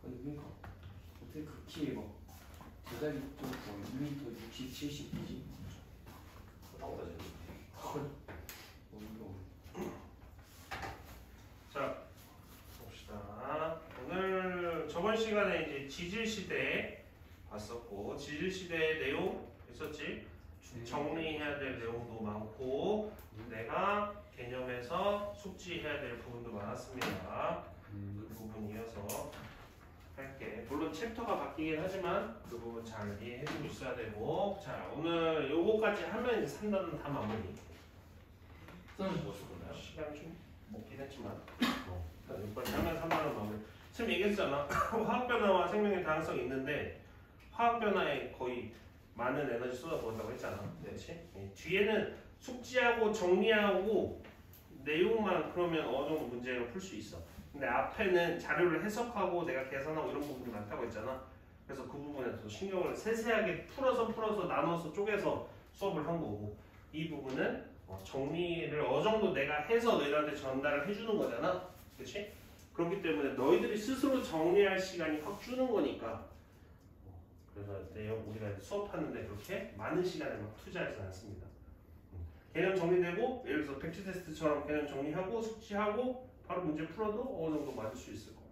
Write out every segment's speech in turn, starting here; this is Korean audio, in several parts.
아니 그러니까 어떻게 그 키에 막 대가리 좀 2m 60, 70 되지? 나보다 잘. 자 봅시다. 오늘 저번 시간에 이제 지질시대 봤었고 지질시대 내용 있었지? 정리해야 될 내용도 많고 내가 개념에서 숙지해야 될 부분도 많았습니다. 그 부분 이어서 할게. 물론 챕터가 바뀌긴 하지만 그 부분 잘 이해해주고 있어야 되고. 자 오늘 요거까지 하면 이제 3단은 다 마무리. 선생님 뭐 쓰셨나요? 시간이 좀 먹긴 했지만 여기까지 하면 3단은 마무리. 지금 얘기했잖아. 화학 변화와 생명의 다양성이 있는데 화학 변화에 거의 많은 에너지 쏟아부었다고 했잖아. 그렇지? 뒤에는 숙지하고 정리하고 내용만 그러면 어느 정도 문제를 풀 수 있어. 근데 앞에는 자료를 해석하고 내가 계산하고 이런 부분이 많다고 했잖아. 그래서 그 부분에서 신경을 세세하게 풀어서 나눠서 쪼개서 수업을 한 거고 이 부분은 정리를 어느 정도 내가 해서 너희들한테 전달을 해주는 거잖아. 그렇지? 그렇기 때문에 너희들이 스스로 정리할 시간이 확 주는 거니까 그래서 내용 우리가 수업하는데 그렇게 많은 시간을 막 투자하지 않습니다. 개념 정리되고 예를 들어서 백지 테스트처럼 개념 정리하고 숙지하고 바로 문제 풀어도 어느 정도 맞을 수 있을 거고.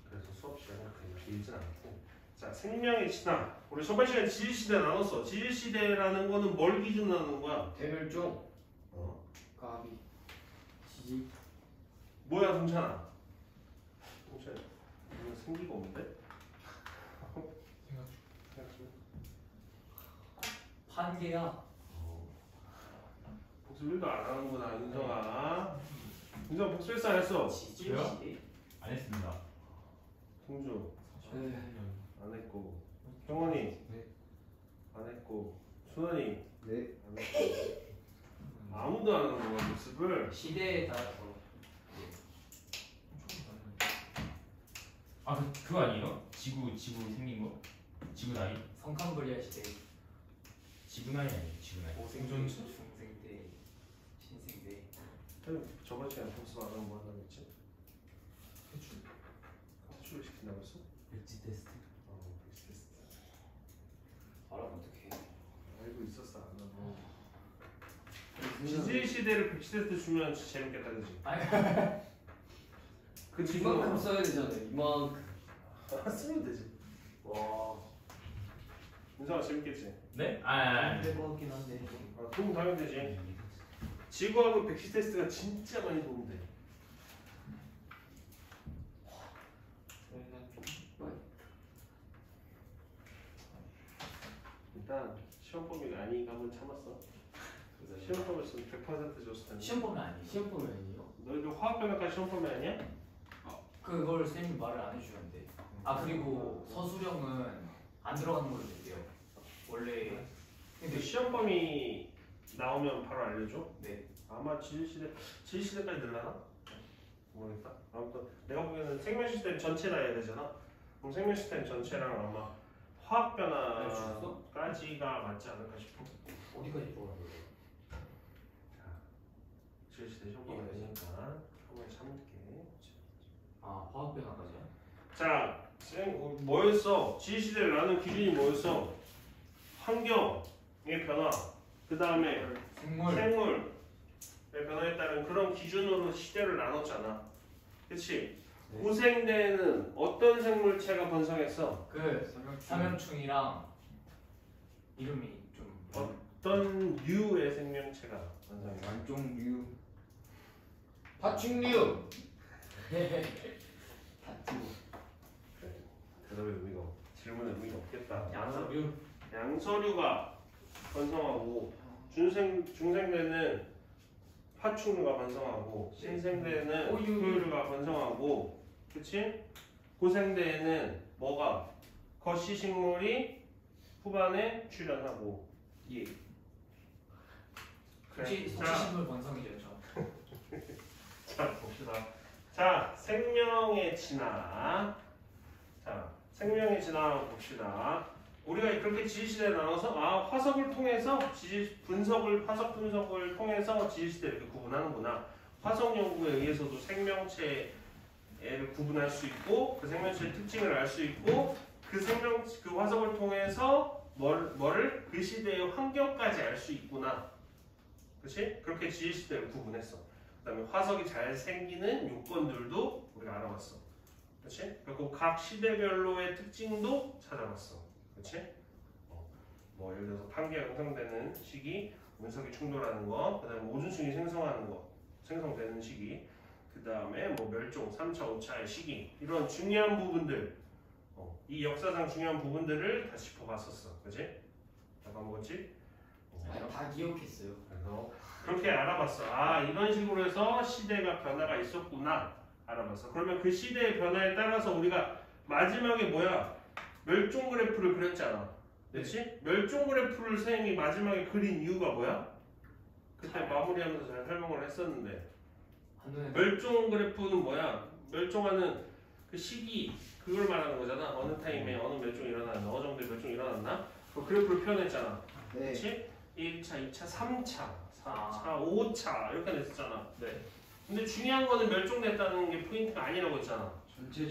그래서 수업 시간은 그렇게 길진 않고. 자 생명의 진화. 우리 저번 시간에 지질시대 나눴어. 지질시대라는 거는 뭘 기준으로 하는 거야? 대멸종 가비 지지 뭐야 동찬아? 동찬 이거 생기가 없는데? 판계야. 복습 1도 안 하는구나 윤성아. 윤성 복습 1도 안 했어. 지질시대 안 했습니다. 동주 네. 안 했고 형원이 네. 안 했고 순원이 네. 안 했고 아무도 안 하는 거야 복습을. 시대에 따라서 아 그거 아니에요? 지구 생긴 거? 지구 나이? 성칸브리아 시대 지구 나이 아니에요? 지구 나이. 고생중 중생대 신생대 저번 시간에 복습 안 하면 뭐 한다고 했지? 퇴출을 시킨다고 했어? 백지 테스트. 백지 테스트 알아면 어떡해. 알고 있었어 안 하고. 지질 시대를 백지 테스트 주면 진짜 재밌겠다 그지? 그 이만큼 써야 되잖아요. 이만큼. 쓰면 되지. 와. 윤성아 재밌겠지? 네? 안 될 것 같긴 한데. 도움 당연히 되지. 지구하고 백지 테스트가 진짜 많이 도움돼. 일단 시험 범위가 아니니까 한번 참았어. 시험 범위였으면 100% 줬을 텐데. 시험 보면 아니에요. 시험 보면 아니에요. 너희들 화학 변화까지 시험 범위 아니야? 그걸 쌤이 말을 안 해주셨는데. 아 그리고 서술형은 안 들어가는 걸로 됐대요. 원래. 근데 시험 범위 나오면 바로 알려줘? 네. 아마 지질시대까지 늘라나? 모르겠다. 아무튼 내가 보기에는 생명 시스템 전체라 해야 되잖아. 그럼 생명 시스템 전체랑 아마 화학 변화까지가 맞지 않을까 싶어. 어디까지 들어가는 거예요? 지질시대 시험 범위 되니까 한번 참을게. 아 화학 변화까지요? 자, 뭐였어? 지질시대를 나눈 기준이 뭐였어? 환경의 변화, 그 다음에 생물의 변화에 따른 그런 기준으로 시대를 나눴잖아. 그치? 네. 고생대에는 어떤 생물체가 번성했어? 그 삼형충이랑 이름이 좀 어떤 류의 생명체가 번성했어? 완종류 파충류 다투 그래, 대답의 의미가 질문의 의미가 없겠다. 양서류 양서류가 번성하고 중생대는 파충류가 번성하고 신생대에는 포유류가 번성하고 그치? 고생대에는 뭐가? 거시식물이 후반에 출현하고 예. 그래. 석시식물 번성이죠. 자 봅시다. 자 생명의 진화. 자 생명의 진화 봅시다. 우리가 그렇게 지질시대에 나눠서 화석을 통해서 화석 분석을 통해서 지질시대 이렇게 구분하는구나. 화석 연구에 의해서도 생명체에 애를 구분할 수 있고 그 생명체의 특징을 알 수 있고 그 화석을 통해서 뭐를 그 시대의 환경까지 알 수 있구나. 그렇지? 그렇게 지질 시대를 구분했어. 그다음에 화석이 잘 생기는 요건들도 우리가 알아봤어. 그렇지? 그리고 각 시대별로의 특징도 찾아봤어. 그렇지? 뭐 예를 들어서 판계가 형성되는 시기, 운석이 충돌하는 거, 그다음에 오존층이 생성되는 시기, 그다음에 뭐 멸종, 3차, 5차의 시기 이런 중요한 부분들, 이 역사상 중요한 부분들을 다 짚어봤었어. 그렇지? 다 까먹었지? 다 기억했어요. 그래서 그렇게 알아봤어. 아 이런 식으로 해서 시대가 변화가 있었구나 알아봤어. 그러면 그 시대의 변화에 따라서 우리가 마지막에 뭐야? 멸종 그래프를 그렸잖아. 그렇지? 멸종 그래프를 선생님이 마지막에 그린 이유가 뭐야? 그때 마무리하면서 잘 설명을 했었는데 멸종 그래프는 뭐야? 멸종하는 그 시기 그걸 말하는 거잖아. 어느 타임에 어느 멸종이 일어났나, 어느 정도의 멸종이 일어났나? 그 그래프를 표현했잖아. 그렇지? 1차, 2차, 3차, 4차, 5차 이렇게 냈었잖아. 네. 근데 중요한 거는 멸종됐다는 게 포인트가 아니라고 했잖아.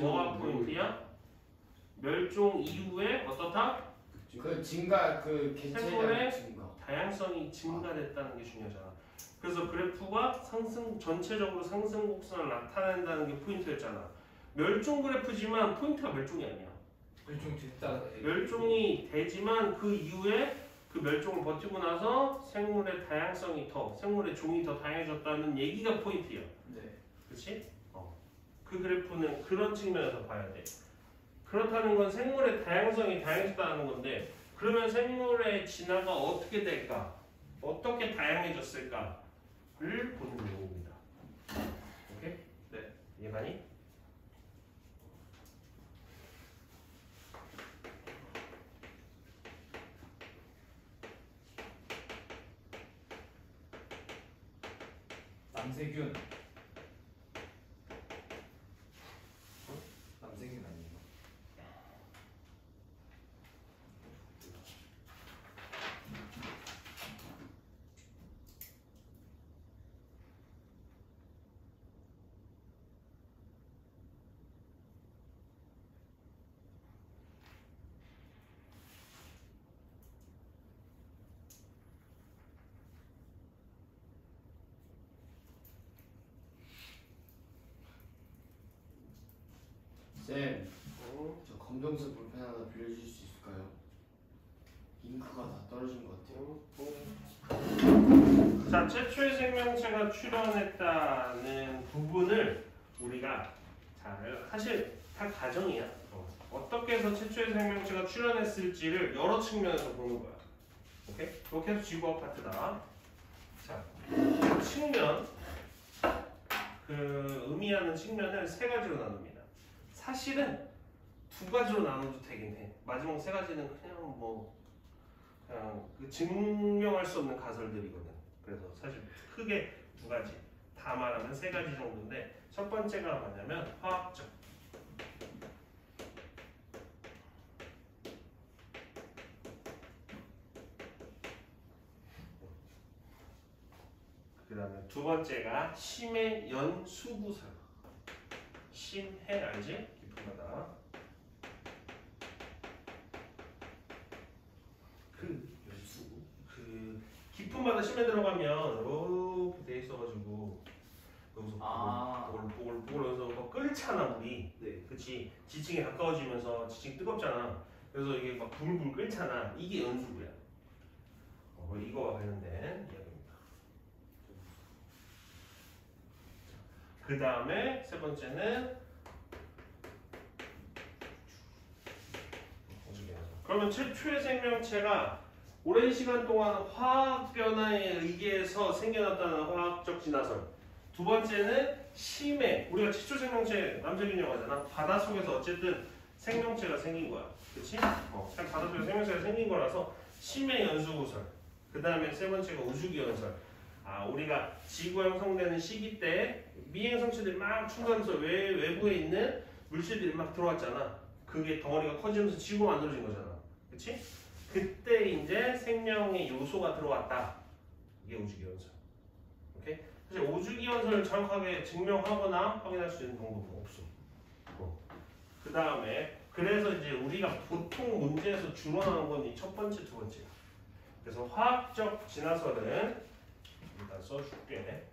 뭐가 포인트야? 멸종 이후에 어떻다? 그 증가 그 생물의 개체량 증가. 다양성이 증가됐다는 게 중요하잖아. 그래서 그래프가 전체적으로 상승 곡선을 나타낸다는 게 포인트였잖아. 멸종 그래프지만 포인트가 멸종이 아니야. 멸종이 되지만 그 이후에 그 멸종을 버티고 나서 생물의 종이 더 다양해졌다는 얘기가 포인트야. 네. 그렇지? 그 그래프는 그런 측면에서 봐야 돼. 그렇다는 건 생물의 다양성이 다양해졌다는 건데 그러면 생물의 진화가 어떻게 될까? 어떻게 다양해졌을까를 보는 내용입니다. 오케이? 네. 이해가니? 남세균. 남세균 아니에요? 쌤, 저 검정색 볼펜 하나 빌려줄 수 있을까요? 잉크가 다 떨어진 것 같아요. 자, 최초의 생명체가 출현했다는 부분을 우리가 사실 다 가정이야. 어떻게 해서 최초의 생명체가 출현했을지를 여러 측면에서 보는 거야. 오케이? 그렇게 해서 지구와 파트다. 자, 측면, 그 의미하는 측면을 세 가지로 나눕니다. 사실은 두 가지로 나눠도 되긴 해. 마지막 세 가지는 그냥 그 증명할 수 없는 가설들이거든. 그래서 사실 크게 두 가지, 다 말하면 세 가지 정도인데 첫 번째가 뭐냐면 화학적. 그 다음에 두 번째가 심해 연수구설. 심해 알지? 깊은 바다. 그 깊은 바다 심해 들어가면 이렇게 돼 있어가지고 여기서 보글 여기서 막 끓잖아 물이. 네. 그치? 지층에 가까워지면서 지층이 뜨겁잖아. 그래서 이게 막 불불 끓잖아. 이게 연수구야. 이거와 관련된 이야기입니다. 그 다음에 세 번째는 그러면 최초의 생명체가 오랜 시간 동안 화학 변화에 의해서 생겨났다는 화학적 진화설. 두 번째는 심해. 우리가 최초 생명체 남세균이라고 하잖아. 바닷속에서 어쨌든 생명체가 생긴 거야. 그치? 바닷속에 생명체가 생긴 거라서 심해 연수구설. 그 다음에 세 번째가 우주기원설. 우리가 지구가 형성되는 시기 때 미행성체들이 막 충돌하면서 외부에 있는 물질들이 막 들어왔잖아. 그게 덩어리가 커지면서 지구가 만들어진 거잖아. 그치? 그때 이제 생명의 요소가 들어왔다. 이게 우주기원설. 오케이? 사실 우주기원설을 정확하게 증명하거나 확인할 수 있는 방법은 없어. 그 다음에 그래서 이제 우리가 보통 문제에서 주로 나오는 건 이 첫 번째, 두 번째야. 그래서 화학적 진화설은 일단 써줄게.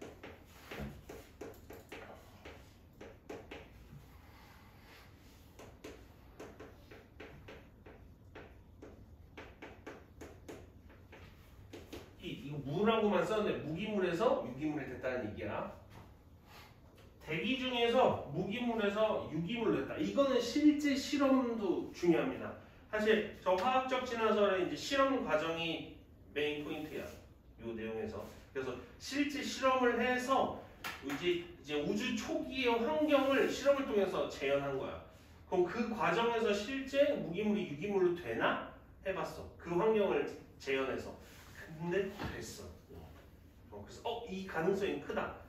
이거 무라고만 썼는데 무기물에서 유기물이 됐다는 얘기야. 대기 중에서 무기물에서 유기물로 됐다. 이거는 실제 실험도 중요합니다. 사실 저 화학적 진화설의 이제 실험 과정이 메인 포인트야. 이 내용에서. 그래서 실제 실험을 해서 이제 우주 초기의 환경을 실험을 통해서 재현한 거야. 그럼 그 과정에서 실제 무기물이 유기물로 되나? 해봤어. 그 환경을 재현해서. 근데 됐어. 그래서 이 가능성이 크다.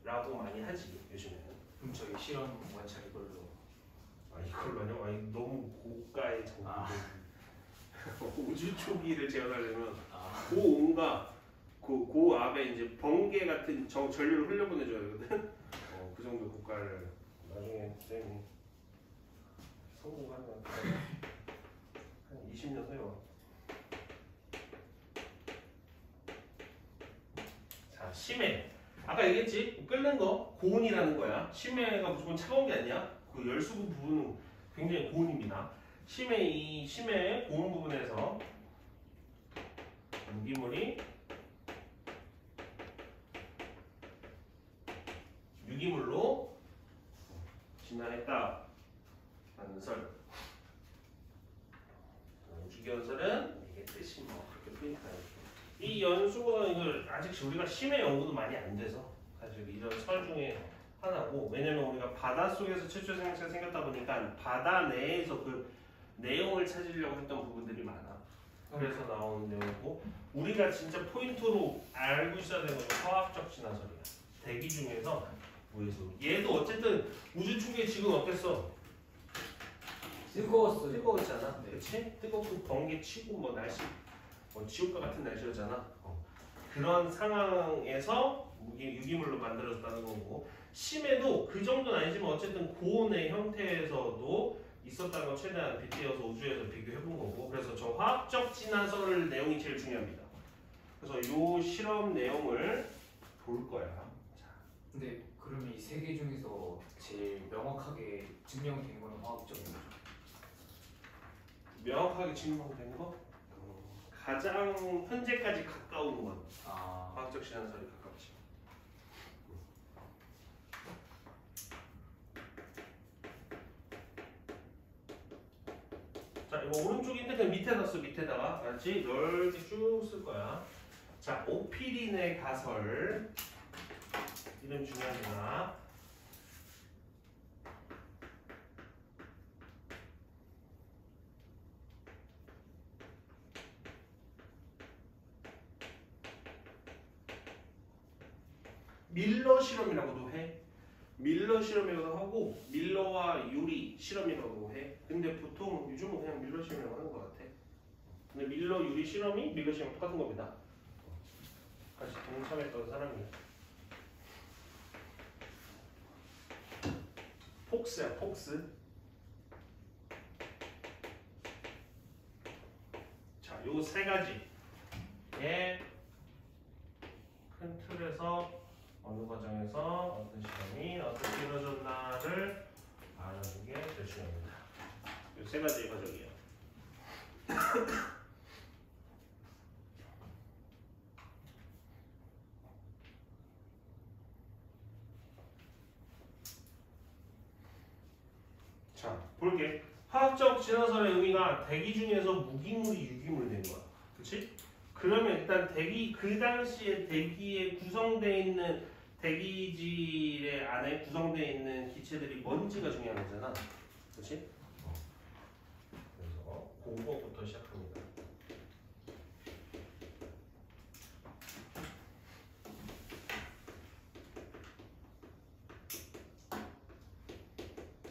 라고 많이 하지 요즘에는. 그럼 저희 실험 원칙 이걸로. 이걸로요? 너무 고가의 정보. 우주 초기를 재현하려면 고온과 그 앞에 이제 번개 같은 전류를 흘려보내줘야 되거든. 그 정도 고가를 나중에 쌤이 성공하는 것 같아. 한 20년 후에 와. 자, 심해. 아까 얘기했지? 끓는 거 고온이라는 거야. 심해가 무조건 차가운 게 아니야. 그 열수분 부분은 굉장히 고온입니다. 이 심해의 고온 부분에서 무기물이 유기물로 진화했다 라는 설. 우주기원설은 이게 뜻이 그렇게 포인트가 이 연수는 이걸 아직 우리가 심해 연구도 많이 안 돼서 사실 이런 설 중에 하나고, 왜냐면 우리가 바닷속에서 최초 생명체가 생겼다 보니까 바다 내에서 그 내용을 찾으려고 했던 부분들이 많아. 그래서 나오는 내용이고, 우리가 진짜 포인트로 알고 있어야 되는 건 화학적 진화설이야. 대기 중에서 얘도 어쨌든 우주 초기에 지금 어땠어? 뜨거웠잖아. 그렇지? 뜨겁고 번개 치고 날씨 지옥과 같은 날씨였잖아. 그런 상황에서 유기물로 만들어졌다는 거고, 심해도 그 정도는 아니지만 어쨌든 고온의 형태에서도 있었다는 걸 최대한 빗대어서 우주에서 비교해본 거고, 그래서 저 화학적 진화설 내용이 제일 중요합니다. 그래서 이 실험 내용을 볼 거야. 자. 근데 그러면 이 세 개 중에서 제일 명확하게 증명된 거는 화학적인 거죠? 명확하게 증명된 거? 가장 현재까지 가까운 건 화학적 진화설이 가깝지. 자, 이거 오른쪽인데 그냥 밑에다 써. 밑에다가 알았지? 넓게 쭉 쓸 거야. 자, 오피린의 가설 이름 중요합니다. 밀러 실험이라고도 해. 밀러 실험이라고 하고 밀러와 유리 실험이라고 해. 근데 보통 요즘은 그냥 밀러 실험이라고 하는 것 같아. 근데 밀러 유리 실험이 밀러 실험 똑같은 겁니다. 같이 동참했던 사람이. 폭스야, 폭스. 자, 요 세 가지의 큰 틀에서 어느 과정에서 어떤 실험이 어떻게 이루어졌나를 알아보는 게 제일 중요합니다. 이 세 가지의 과정이에요. 자, 볼게. 화학적 진화설의 의미가 대기 중에서 무기물이 유기물이 된 거야. 그치? 그러면 일단 그 당시에 대기에 구성되어 있는 대기질의 안에 구성되어 있는 기체들이 뭔지가 중요한 거잖아. 그치? 그래서 그거부터 시작합니다.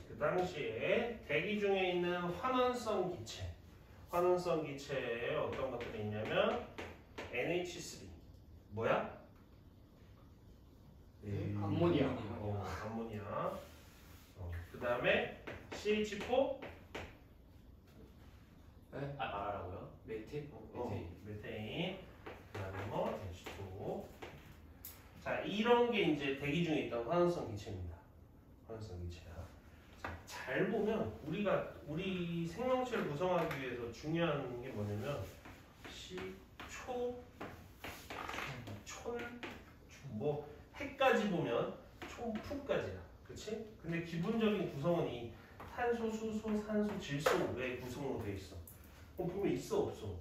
그 당시에 대기 중에 있는 환원성 기체에 어떤 것들이 있냐면 NH3 뭐야? 암모니아. 암모니아. 그 다음에 CH4 네? 아 말하라고요? 메테인? 메테인 그다음에 뭐 H2O. 자 이런 게 이제 대기 중에 있던 화학성 기체입니다. 화학성 기체야. 자, 잘 보면 우리 생명체를 구성하기 위해서 중요한 게 뭐냐면 초, 뭐 해까지 보면 푸까지야. 그치? 근데 기본적인 구성은 이 탄소, 수소, 산소, 질소의 구성으로 돼 있어. 보면 있어 없어?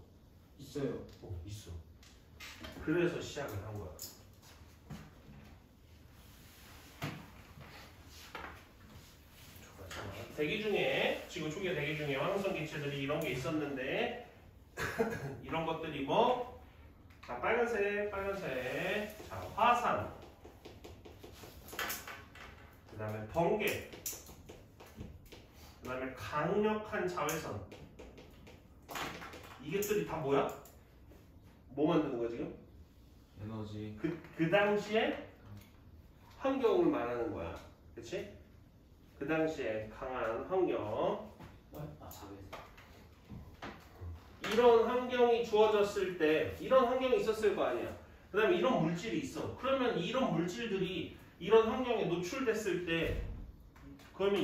있어요. 있어. 그래서 시작을 한 거야. 대기 중에 지구 초기의 대기 중에 화학성 기체들이 이런 게 있었는데 이런 것들이 뭐? 자 빨간색. 자 화산. 그 다음에 번개. 그 다음에 강력한 자외선. 이것들이 다 뭐야? 뭐 만드는 거야 지금? 에너지. 그 당시에 환경을 말하는 거야. 그치? 그 당시에 강한 환경. 아 자외선. 이런 환경이 주어졌을 때 이런 환경이 있었을 거 아니야. 그 다음에 이런 물질이 있어. 그러면 이런 물질들이 이런 환경에 노출됐을 때 그러면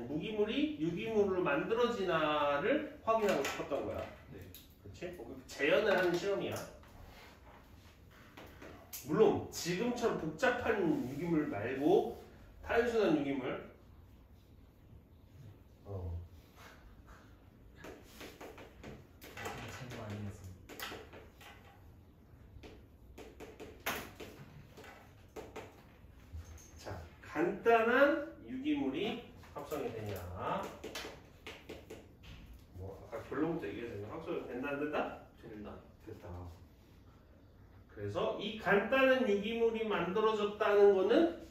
무기물이 유기물로 만들어지나를 확인하고 싶었던 거야. 네. 그렇지? 재현을 하는 실험이야. 물론 지금처럼 복잡한 유기물 말고 단순한 유기물. 생각 아니었습니다. 자, 간단한 유기물이 합성이 되냐? 뭐 아까 결론부터 얘기했잖아요. 합성이 된다 안 된다? 된다. 됐다. 그래서 이 간단한 유기물이 만들어졌다는 거는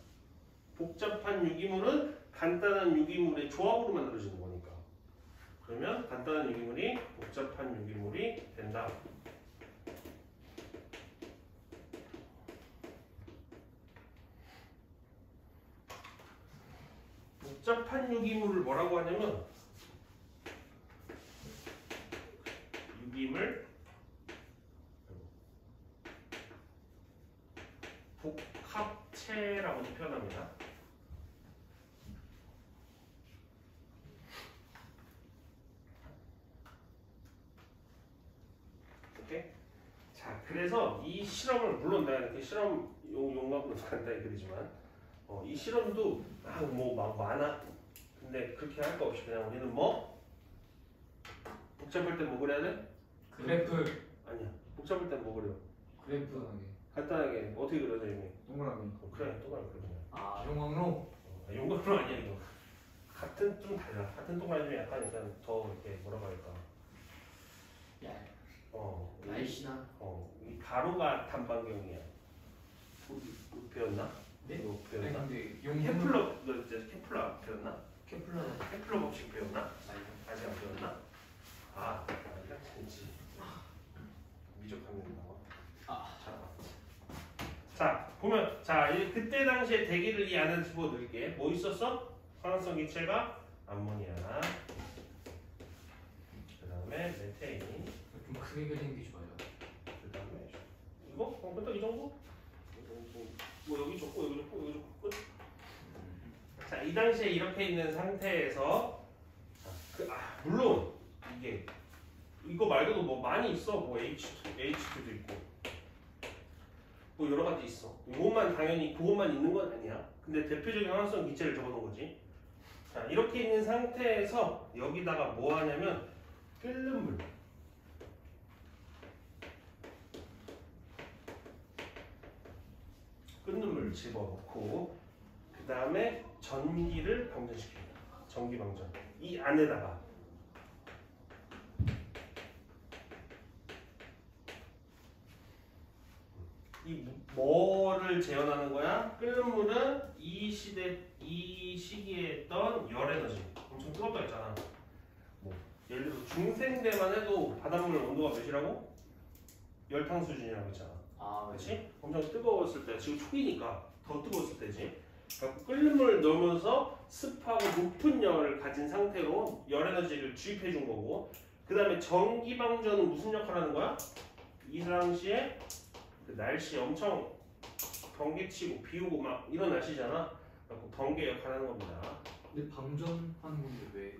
복잡한 유기물은 간단한 유기물의 조합으로 만들어지는 거니까. 그러면 간단한 유기물이 복잡한 유기물이 된다. 복잡한 유기물을 뭐라고 하냐면 유기물 복합체라고도 표현합니다. 오케이? 자, 그래서 이 실험을 물론 내가 이렇게 실험 용광으로 간단히 그리지만 이 실험도 막 많아. 근데 그렇게 할 거 없이 그냥 우리는 뭐 복잡할 때 뭐 그래야 돼? 그래프. 아니야. 복잡할 때 뭐 그려? 그래프. 간단하게 어떻게 그려져 이미? 동그라미. 그래, 동그라미 그려 그냥. 아 용광로. 용광로 아니야 이거. 같은 좀 달라. 같은 동그라미 좀 약간 일단 더 이렇게 뭐라고 할까? 야. 날씨나. 이 가로가 단반경이야. 배웠나? 네? 이거 아니 배웠나? 근데 케플러 너 이제 케플러 배웠나? 케플러. 케플러 법칙 배웠나? 아니. 아직 안 배웠나? 아, 이거 진지. 미적하면 나와. 자, 보면 그때 당시에 대기를 이 안에 집어넣을게. 뭐 있었어? 화학성 기체가 암모니아. 그다음에 메테인. 좀 크게 그리는 게 좋아요. 그다음에 이거? 딱 이 정도? 뭐 여기 좋고 여기 좋고 여기 좋고 끝. 자, 이 당시에 이렇게 있는 상태에서 물론 이거 말고도 뭐 많이 있어. 뭐 H2도 있고 뭐 여러 가지 있어. 이것만 당연히 그것만 있는 건 아니야. 근데 대표적인 화학성 기체를 적어놓은 거지. 자, 이렇게 있는 상태에서 여기다가 뭐 하냐면 끓는 물. 끓는 물 집어넣고 그 다음에 전기를 방전시킵니다. 전기 방전. 이 안에다가 이 뭐를 재현하는 거야? 끓는 물은 이 시기에 했던 열 에너지. 엄청 뜨겁다 했잖아. 뭐 예를 들어서 중생대만 해도 바닷물 온도가 몇이라고? 열탕 수준이라고 했잖아. 아 그렇지? 엄청 뜨거웠을 때, 지금 초기니까 더 뜨거웠을 때지. 그래서 끓는 물을 넣으면서 습하고 높은 열을 가진 상태로 열 에너지를 주입해 준 거고, 그 다음에 전기방전은 무슨 역할을 하는 거야? 이 당시에 그 날씨 엄청 번개치고 비 오고 막 이런 날씨잖아. 그래서 번개 역할을 하는 겁니다. 근데 방전하는 건데 왜?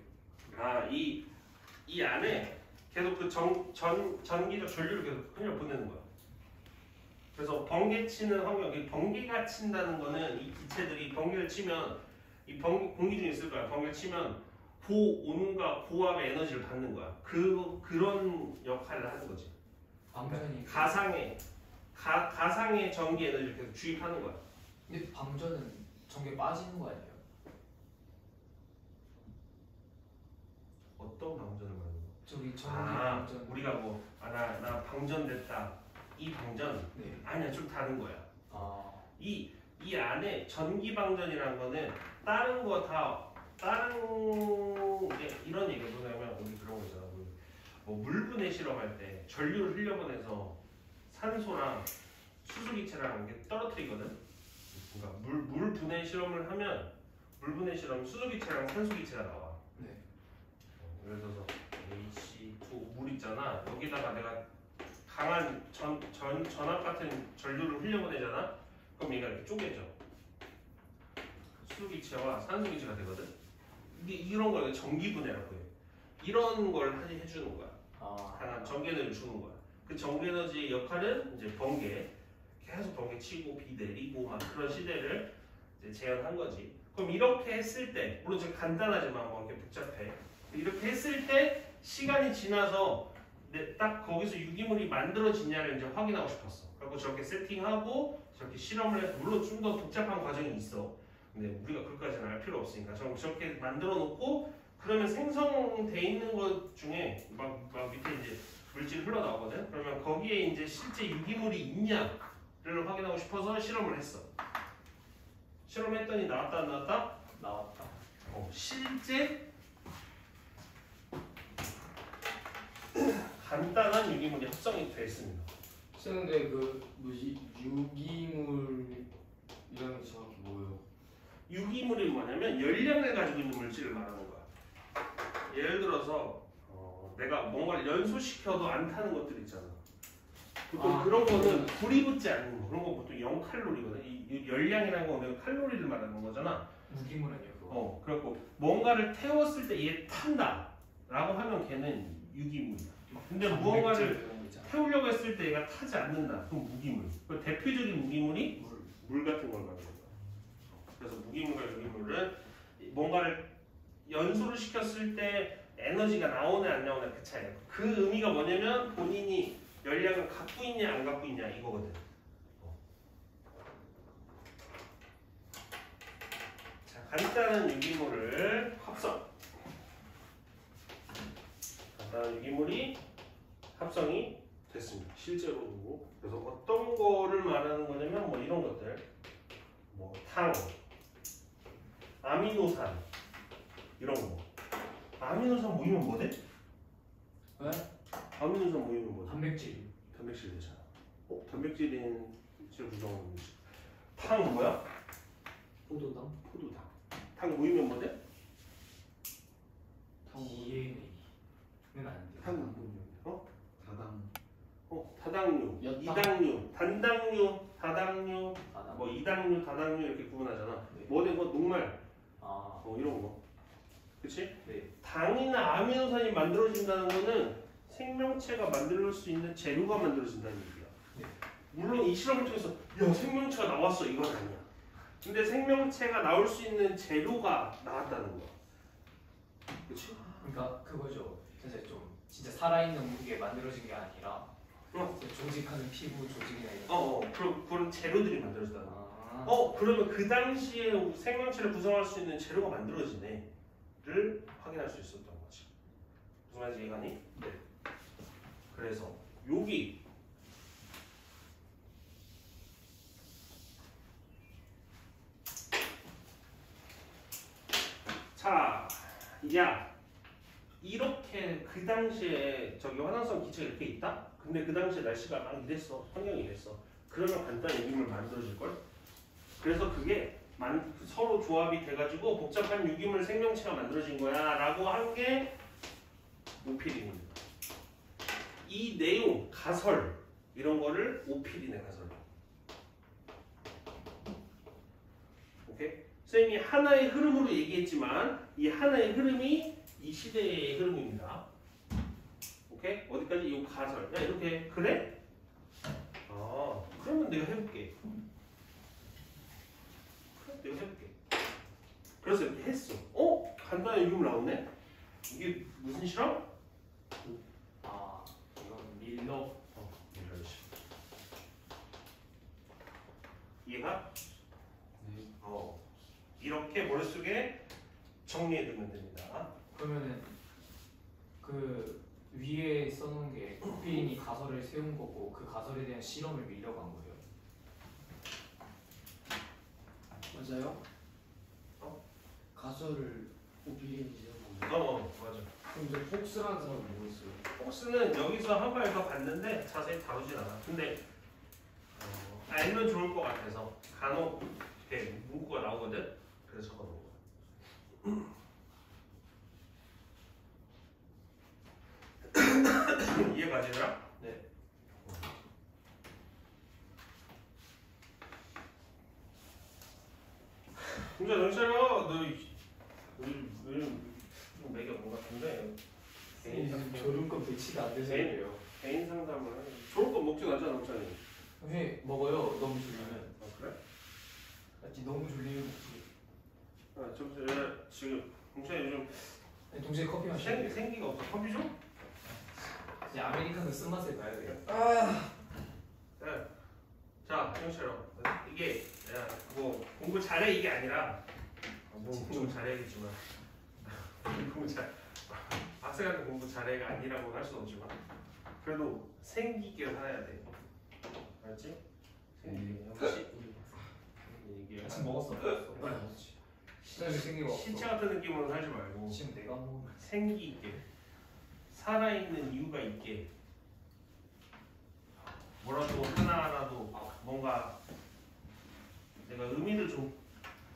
이 안에 계속 그 전기적 전류를 계속 흘려보내는 거야. 그래서 번개 치는 환경, 이 번개가 친다는 거는 이 기체들이 번개를 치면 이 공기 중에 있을 거야. 번개를 치면 고온과 고압의 에너지를 받는 거야. 그런 역할을 하는 거지. 방전이 가상의 전기 에너지를 계속 주입하는 거야. 근데 방전은 전기 빠지는 거 아니에요? 어떤 방전을 말하는 거야? 저기 전기 방전. 우리가 뭐 나 방전됐다. 이 방전 네. 아니야, 좀 다른 거야. 아. 이 안에 전기 방전이라는 거는 다른 게 이런 얘기가 뭐냐면 우리 그런 거 있잖아. 뭐 물분해 실험할 때 전류를 흘려보내서 산소랑 수소기체랑 이게 떨어뜨리거든. 그러니까 물 분해 실험을 하면 물분해 실험 수소기체랑 산소기체가 나와. 네. 예를 들어서 H2 물 있잖아. 여기다가 내가 강한 전압 같은 전류를 흘려보내잖아. 그럼 얘가 이렇게 쪼개져. 수소기체와 산소기체가 되거든. 이게 이런 걸 전기분해라고 해. 이런 걸 해주는 거야. 강한 전기에너지를 주는 거야. 그 전기에너지의 역할은 이제 번개, 계속 번개 치고 비 내리고 막 그런 시대를 이제 재현한 거지. 그럼 이렇게 했을 때, 물론 좀 간단하지만 뭐 이렇게 복잡해. 이렇게 했을 때 시간이 지나서 딱 거기서 유기물이 만들어지냐를 이제 확인하고 싶었어. 그리고 저렇게 세팅하고 저렇게 실험을 해서, 물론 좀 더 복잡한 과정이 있어. 근데 우리가 그것까지는 알 필요 없으니까 저렇게 만들어 놓고, 그러면 생성돼 있는 것 중에 막 밑에 이제 물질이 흘러나오거든. 그러면 거기에 이제 실제 유기물이 있냐를 확인하고 싶어서 실험을 했어. 실험했더니 나왔다 안 나왔다? 나왔다. 실제 간단한 유기물이 합성이 되어 있습니다. 근데 그 뭐지 유기물이라는 게 정확히 뭐예요? 유기물이 뭐냐면 열량을 가지고 있는 물질을 말하는 거야. 예를 들어서 내가 뭔가를 연소시켜도 안 타는 것들 있잖아. 보통 그런 거는 불이 붙지 않는 거. 그런 거 보통 0칼로리거든. 이 열량이라는 건 내가 칼로리를 말하는 거잖아. 무기물 아니에요 그거? 그래갖고 뭔가를 태웠을 때 얘 탄다 라고 하면 걔는 유기물이야. 근데 무언가를 태우려고 했을 때 얘가 타지 않는다. 그럼 무기물. 그 대표적인 무기물이 물 같은 걸 말하는 거야. 그래서 무기물과 유기물은 뭔가를 연소를 시켰을 때 에너지가 나오네 안 나오네 그 차이야. 그 의미가 뭐냐면 본인이 열량을 갖고 있냐 안 갖고 있냐 이거거든. 자, 간단한 유기물을 합성. 간단한 유기물이 합성이 됐습니다. 실제로도. 그래서 어떤 거를 말하는 거냐면 뭐 이런 것들, 뭐 탕, 아미노산 이런 거. 아미노산 모이면 뭐 돼? 네? 아미노산 모이면 뭐 돼? 단백질. 단백질 되잖아. 단백질인 질 부정한 음식. 탕 뭐야? 포도당. 포도당. 탕 모이면 뭐 돼? DNA는 안 돼. 탕 모이면 다당. 다당류, 엿당. 이당류, 단당류, 다당류, 아당. 뭐 이당류, 다당류 이렇게 구분하잖아. 네. 뭐 된 거? 녹말, 아. 이런 거. 그치? 네. 당이나 아미노산이 만들어진다는 거는 생명체가 만들 수 있는 재료가 만들어진다는 얘기야. 네. 물론 이 실험을 통해서 야 생명체가 나왔어 이건 아니야. 근데 생명체가 나올 수 있는 재료가 나왔다는 거야. 그치? 그러니까 그거죠. 사실 좀 진짜 살아있는 게 만들어진 게 아니라 조직하는 피부 조직이나 이런. 그런 재료들이 만들어진다는 거야. 아. 그러면 그 당시에 생명체를 구성할 수 있는 재료가 만들어지네를 확인할 수 있었던 거지. 무슨 말인지 이해가니? 네. 그래서 여기 자, 야 이렇게 그 당시에 저기 화산성 기체가 이렇게 있다? 근데 그 당시에 날씨가 막 이랬어. 환경이 이랬어. 그러면 간단히 유기물 만들어질 걸? 그래서 그게 서로 조합이 돼가지고 복잡한 유기물 생명체가 만들어진 거야 라고 한 게 오피린입니다. 이 내용, 가설 이런 거를 오피린의 가설. 오케이? 쌤이 하나의 흐름으로 얘기했지만 이 하나의 흐름이 이 시대의 흐름입니다. 오케이? 어디까지? 이 가설. 야 이렇게 그래? 아 그러면 내가 해볼게. 내가 해볼게. 그래서 이렇게 했어. 간단한 유기물 나오네? 이게 무슨 실험? 아 이건 밀러. 이런 식. 이해가? 네. 이렇게 머릿속에 정리해두면 됩니다. 그러면은 그 위에 써놓은 게 오피린이 가설을 세운 거고 그 가설에 대한 실험을 밀려간 거예요. 맞아요? 가설을 오피린이 세운 건가요? 맞아. 그럼 이제 폭스라는 사람은 뭐였어요? 폭스는 여기서 한 발 더 봤는데 자세히 다루진 않아. 근데 알면 좋을 것 같아서 간혹 이렇게 문구가 나오거든. 그래서 적어놓은 거야. 이해가지더라? 네. 진짜 정신차려. 너 요즘 좀 맥이 없는 것 같은데. 졸음껏 배치가 안 돼서 개인- 그래요. 개인 상담을 해. 좋을 거 먹지 않잖아, 먹자니. 선생님 먹어요. 너무 졸리면. 그래? 너무 졸리면 지금 동찬이 요즘 동시에 커피 마시는 게 생기가 없어. 커피 좀? 이제 아메리카노 쓴맛을 봐야 돼요. 네. 자, 형처럼 이게 뭐 공부 잘해 이게 아니라 공부 잘해야겠지만 공부 잘 학생한테 공부 잘해가 아니라고 할 수는 없지만 그래도 생기게 살아야 돼. 알지? 생기게. 이게 아침 먹었어. 시체 같은 느낌으로 살지 말고 지금 내가 먹은 생기 있게 살아있는 이유가 있게 뭐라도 하나라도 뭔가 내가 의미를 좀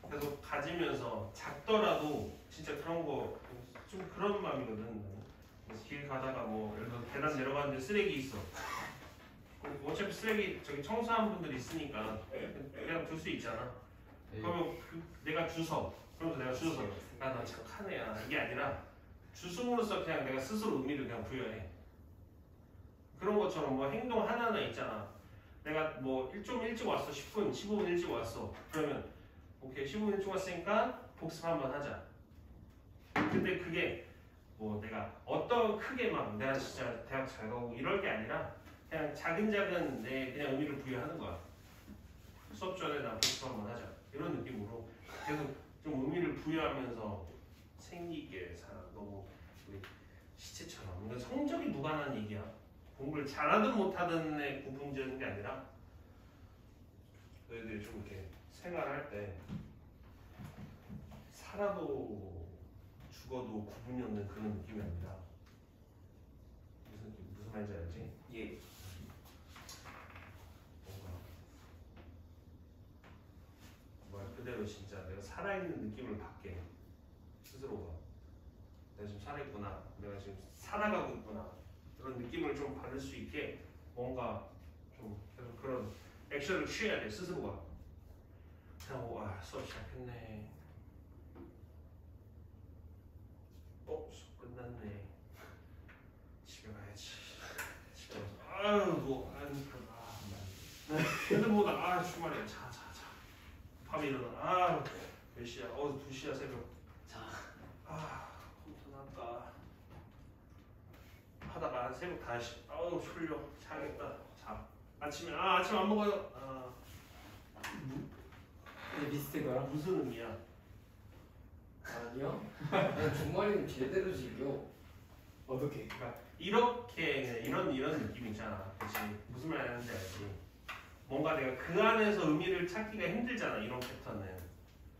계속 가지면서 작더라도 진짜 그런 거 좀 그런 마음이거든. 길 가다가 뭐 예를 들어 계단 내려가는데 쓰레기 있어. 어차피 쓰레기 저기 청소하는 분들이 있으니까 그냥 둘 수 있잖아. 그러면 내가 주워. 그러면서 내가 주워서 나 착한 애야 이게 아니라 주숨으로써 그냥 내가 스스로 의미를 그냥 부여해. 그런 것처럼 뭐 행동 하나하나 있잖아. 내가 뭐 좀 일찍 왔어. 10분, 15분 일찍 왔어. 그러면 오케이 15분 일찍 왔으니까 복습 한번 하자. 근데 그게 뭐 내가 어떤 크게 막 내가 진짜 대학 잘 가고 이럴 게 아니라 그냥 작은 내 그냥 의미를 부여하는 거야. 수업 전에 나 복습 한번 하자. 이런 느낌으로 계속 좀 의미를 부여하면서 생기게 살아. 너무 우리 시체처럼. 근데 성적이 무관한 얘기야. 공부를 잘하든 못하든의 구분지는 게 아니라 너희들이 좀 이렇게 생활할 때 살아도 죽어도 구분이 없는 그런 느낌이 아니라 무슨 말인지 알지? 예. 뭔가 말 그대로 진짜 내가 살아있는 느낌을 받게 스스로가 내가 지금 살아있구나. 내가 지금 살아가고 있구나. 그런 느낌을 좀 받을 수 있게 뭔가 좀 계속 그런 액션을 취해야 돼 스스로가. 그냥 수업 시작했네. 수업 끝났네. 집에 가야지. 집에 가서 핸드보다 주말에 자. 밤에 일어나. 몇 시야? 2시야 새벽. 컴퓨터 나왔다. 하다가 새벽 다시 졸려 자겠다. 자. 아침에 아침 안 먹어요. 비슷해가요? 무슨 의미야? 아니요. 그냥 주말에는 제대로 즐겨. 어떻게? 그러니까 이렇게 이런 느낌 있잖아. 그렇지? 무슨 말 하는지 알지? 뭔가 내가 그 안에서 의미를 찾기가 힘들잖아. 이런 패턴은.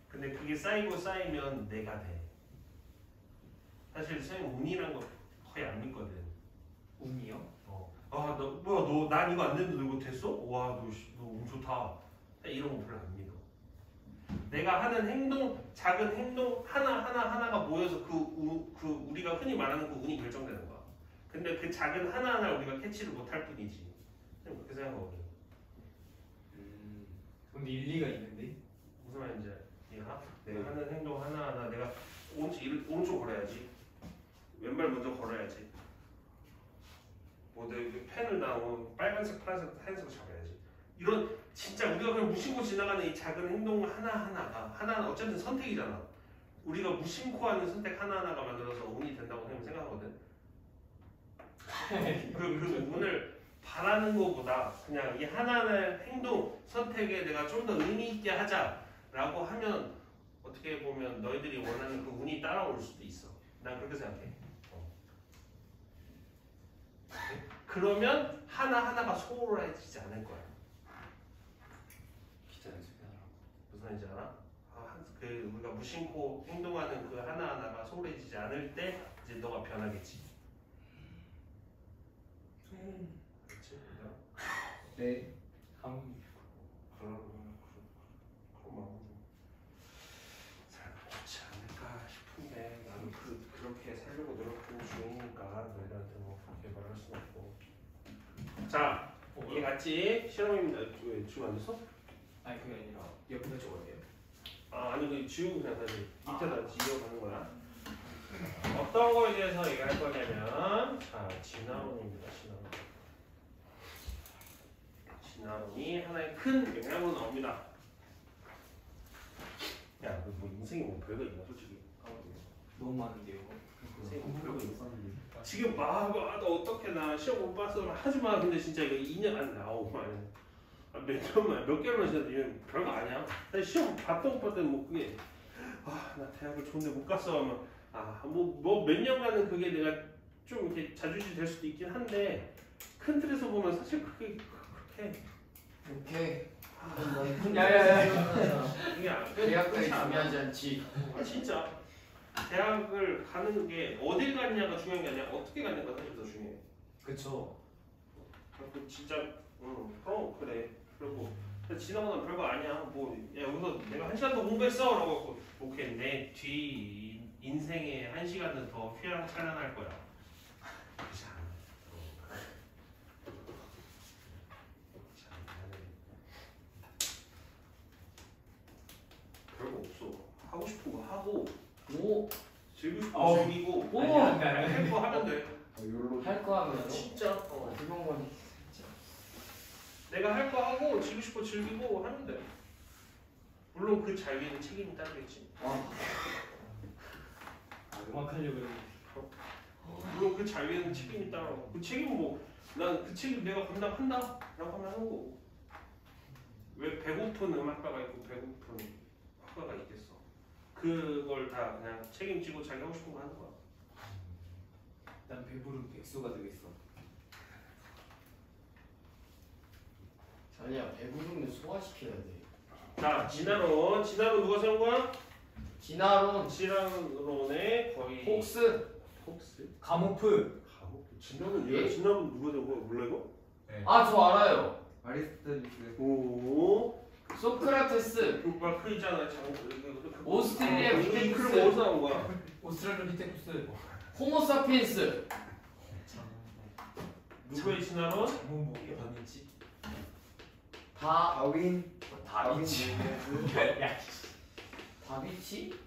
근데 그게 쌓이면 내가 돼. 사실 선생님 운이란 거 거의 안 믿거든. 운이요? 난 이거 안 됐는데 너 이거 됐어? 와, 너 너무 좋다. 이런 거 별로 안 믿어. 내가 하는 행동, 작은 행동 하나가 모여서 그 우리가 흔히 말하는 그 운이 결정되는 거야. 근데 그 작은 하나하나 우리가 캐치를 못할 뿐이지. 그냥 그렇게 생각하거든. 근데 일리가 있는데? 무슨 말인지 이해가? 내가 하는 행동 하나하나 내가 오른쪽 걸어야지. 왼발 먼저 걸어야지. 뭐 내가 펜을 나 빨간색, 파란색, 하얀색으로 잡아야지. 이런 진짜 우리가 그냥 무심코 지나가는 이 작은 행동 하나하나가 어쨌든 선택이잖아. 우리가 무심코 하는 선택 하나하나가 만들어서 운이 된다고 생각하거든. 그 운을 바라는 것보다 그냥 이 하나하나의 행동 선택에 내가 좀 더 의미 있게 하자라고 하면 어떻게 보면 너희들이 원하는 그 운이 따라올 수도 있어. 난 그렇게 생각해. 그러면 하나하나가 소홀해지지 않을 거야. 기타 연습해라. 무슨 말인지 알아? 그 우리가 무심코 행동하는 그 하나하나가 소홀해지지 않을 때 이제 너가 변하겠지. 그렇지? 네. 한 그런 마음으로 살면 좋지 않을까 싶은데 나는 그렇게 살려고 노력하는 중이니까 너희들한테 뭐 그렇게 말할 수는 없고. 자, 이해 갔지? 실험입니다. 왜 지금 안 됐어? 아니 그게 아니라 옆에 적어야 돼요. 아니 그 지우고 그냥 다시 밑에다 이어가는 거야. 어떤 거에 대해서 얘기할 거냐면 자 진화론입니다. 진화론이 하나의 큰 영향으로 나옵니다. 야, 너 뭐 인생이 뭐 별거 있나 솔직히? 너무 많은데요. 인생이 뭐 별거 있어? 지금 너 어떻게 나 시험 못 봤어 하지 마. 근데 진짜 이거 2년 안 나오고 몇 개월만 지나도 별거 아니야. 나 시험 봤던 못 봤던 뭐 그게 나 대학을 좋은데 못 갔어 하면 뭐 몇 년간은 그게 내가 좀 이렇게 자주지 될 수도 있긴 한데 큰 틀에서 보면 사실 그게 그렇게 야야야. 이게 대학까지 중요하지 않지. 진짜 대학을 가는 게 어딜 갔냐가 중요한 게 아니라 어떻게 갔냐가 사실 더 중요해. 그쵸. 그리고 진짜 그래. 그리고 지나고 나면 별거 아니야. 여기서 내가 1시간 더 공부했어 라고 오케이 내 뒤 인생의 1시간은 더 휘황찬란할 거야. 그렇지 않아. 별거 없어. 하고 싶은 거 하고 즐기고 싶은 거 즐기고 할 거 하면 돼. 할 거 하면 진짜 그런 내가 할 거 하고 즐기고 싶어 즐기고 하면 돼. 물론 그 자유에는 책임이 따르겠지. 음악하려고 그러는데. 물론 그 자유에는 책임이 따라. 그 책임은 난 그 책임 내가 감당한다라고 하면 하는 거고. 왜 배고픈 음악가가 있고 배고픈 학과가 있겠어. 그걸 다 그냥 책임지고 자기 하고 싶은 거 하는 거야. 난 배부른 백수가 되겠어. 아니야, 배부르면 소화시켜야 돼. 자, 진화론 누가 세운 거야? 진화론의 거의 폭스. 가모프. 진화론 예? 진화론 누가 세운 거야? 몰라 이거? 저 알아요. 아리스토텔레스. 오. 소크라테스. 그 있잖아. 오스트리아 그럼 비테쿠스. 어디서 나온 거야? 오스트랄로 비테쿠스. 호모사피엔스. 누구의 진화론? 잘못 보기야. 다빈치. 다윈. 다빈치. 야. 다비치?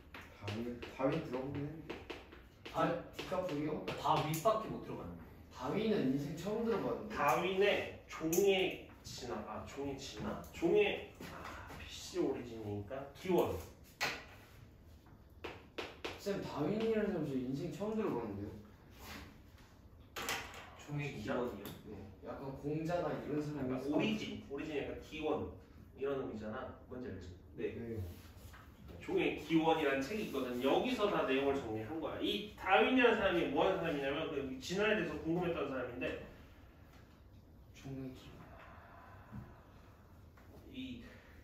다윈 들어보긴 했는데. 디카프리오? 다 윗밖에 못 들어갔는데. 다윈은 인생 처음 들어봤는데. 다윈의 종의 진화. 종의 PC 오리진이니까 기원. 쌤 다윈이라는 사람 저 인생 처음 들어봤는데요. 총의 기원이요. 네. 약간 공자나 이런 사람이 약간 오리진 약간 기원 이런 의미잖아. 뭔지 알지? 네. 종의 기원이라는 책이 있거든. 여기서 다 내용을 정리한 거야. 이 다윈이라는 사람이 뭐 하는 사람이냐면 그 진화에 대해서 궁금했던 사람인데 종의 기원.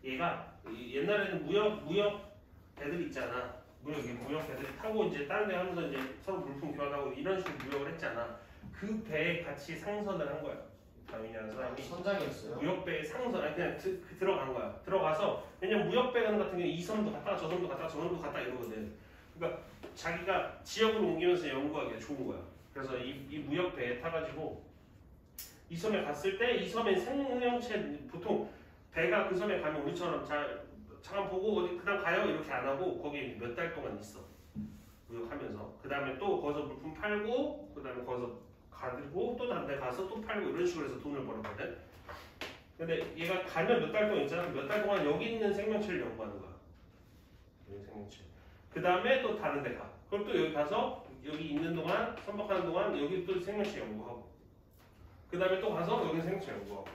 얘가 옛날에는 무역 배들 있잖아. 무역 배들이 타고 이제 다른 데 하면서 이제 서로 물품 교환하고 이런 식으로 무역을 했잖아. 그 배에 같이 상선을 한 거야. 다윈이라는 사람이 선장이었어요? 무역배의 상선, 아니 그냥 들어간 거야. 들어가서 왜냐면 무역배관 같은 경우 이 섬도 갔다가 저 섬도 갔다가 저 섬도 갔다 이러거든. 그러니까 자기가 지역으로 옮기면서 연구하기가 좋은 거야. 그래서 이 무역배에 타가지고 이 섬에 갔을 때 이 섬의 생명체 보통 배가 그 섬에 가면 우리처럼 잠깐 보고 어디 그다음 가요 이렇게 안 하고 거기 몇 달 동안 있어. 무역하면서 그 다음에 또 거기서 물품 팔고 그 다음에 거기서 가지고 또 다른 데 가서 또 팔고 이런 식으로 해서 돈을 벌었거든. 근데 얘가 가면 몇 달 동안 있잖아. 몇 달 동안 여기 있는 생명체를 연구하는 거야. 여기 생명체. 그 다음에 또 다른 데 가. 그럼 또 여기 가서 여기 있는 동안 선박하는 동안 여기 또 생명체 연구하고 그 다음에 또 가서 여기 생명체 연구하고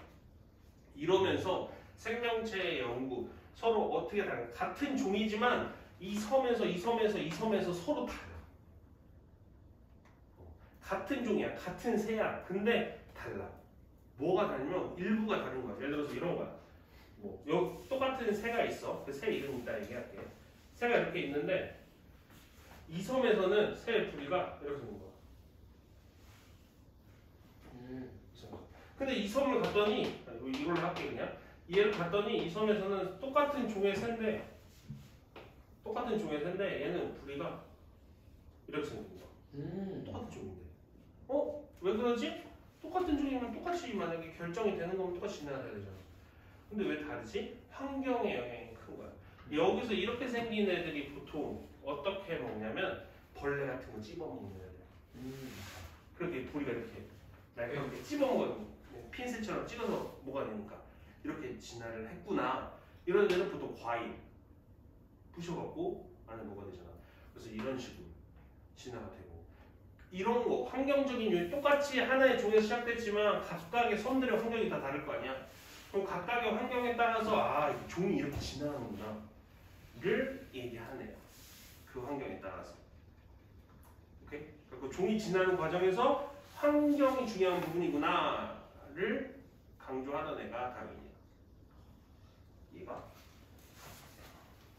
이러면서 생명체 연구 서로 어떻게 다른 같은 종이지만 이 섬에서 서로 달라. 같은 종이야, 같은 새야. 근데 달라. 뭐가 다르면 일부가 다른 거야. 예를 들어서 이런 거야. 뭐 여기 똑같은 새가 있어. 그 새 이름 이따 얘기할게. 새가 이렇게 있는데 이 섬에서는 새의 부리가 이렇게 생긴 거야. 근데 이 섬을 갔더니 이걸로 할게 그냥. 얘를 갔더니 이 섬에서는 똑같은 종의 새인데 얘는 부리가 이렇게 생긴 거야. 똑같은 종인데. 왜 그러지? 똑같은 종이면 똑같이 만약에 결정이 되는 거면 똑같이 지나가야 되잖아. 근데 왜 다르지? 환경의 영향이 큰 거야. 여기서 이렇게 생긴 애들이 보통 어떻게 먹냐면 벌레 같은 거 찝어먹는 애들. 그렇게 부리가 이렇게 날카롭게 찝어먹어요. 핀셋처럼 찍어서 먹어내니까 이렇게 진화를 했구나. 이런 애들은 보통 과일 부셔갖고 안에 먹어야 되잖아. 그래서 이런 식으로 진화가 되고 이런 거 환경적인 요인 똑같이 하나의 종에서 시작됐지만 각각의 섬들의 환경이 다 다를 거 아니야. 그럼 각각의 환경에 따라서 이 종이 이렇게 진화하는구나 를 얘기하네요. 그 환경에 따라서. 오케이? 그 종이 진화하는 과정에서 환경이 중요한 부분이구나를 강조하던 애가 다윈이야. 얘가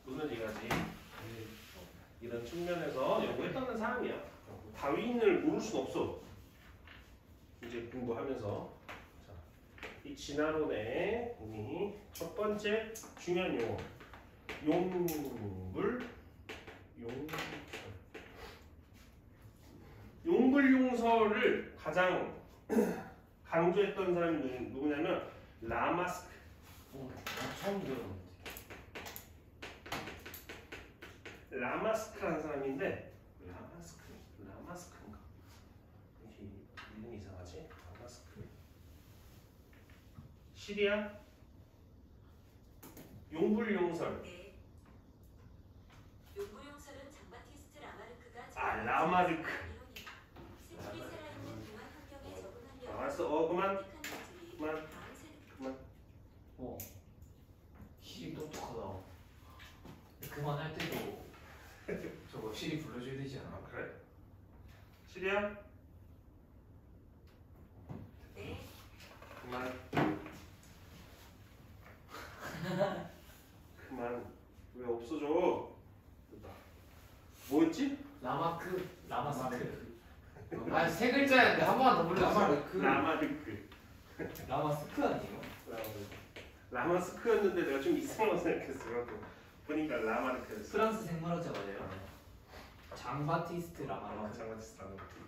무슨 얘기하지? 이런 측면에서 연구했던 사람이야. 다윈을 모를 순 없어. 이제 공부하면서 이 진화론의 첫 번째 중요한 용어 용불용설을 가장 강조했던 사람이 누구냐면 라마스크. 처음 들었는데. 라마스크라는 사람인데 라마스크인가? 이렇게 이름이 이상하지? 라마스크. 시리아 용불용설. 네. 용불용설은 장바티스트 라마르크가 라마르크. 생물이 살아있는 동안 환경에 적응하려고 알았어. 그만. 선택한 것들이 시리 똑똑하다. 그만할 때도 저거 시리 불러줘야 되지 않아? 그래? 시리아? 네. 그만. 그만. 왜 없어져? 됐다. 뭐였지? 라마스크. 세 글자였는데 한 번만 더 불러주세요. 라마르크. 라마스크 아니에요? 라마스크였는데 내가 좀 이상하게 생각했어요. 보니까 라마르크였어. 프랑스 생물학자 맞아요? 장바티스트 라마르크. 장바티스트 라마르크.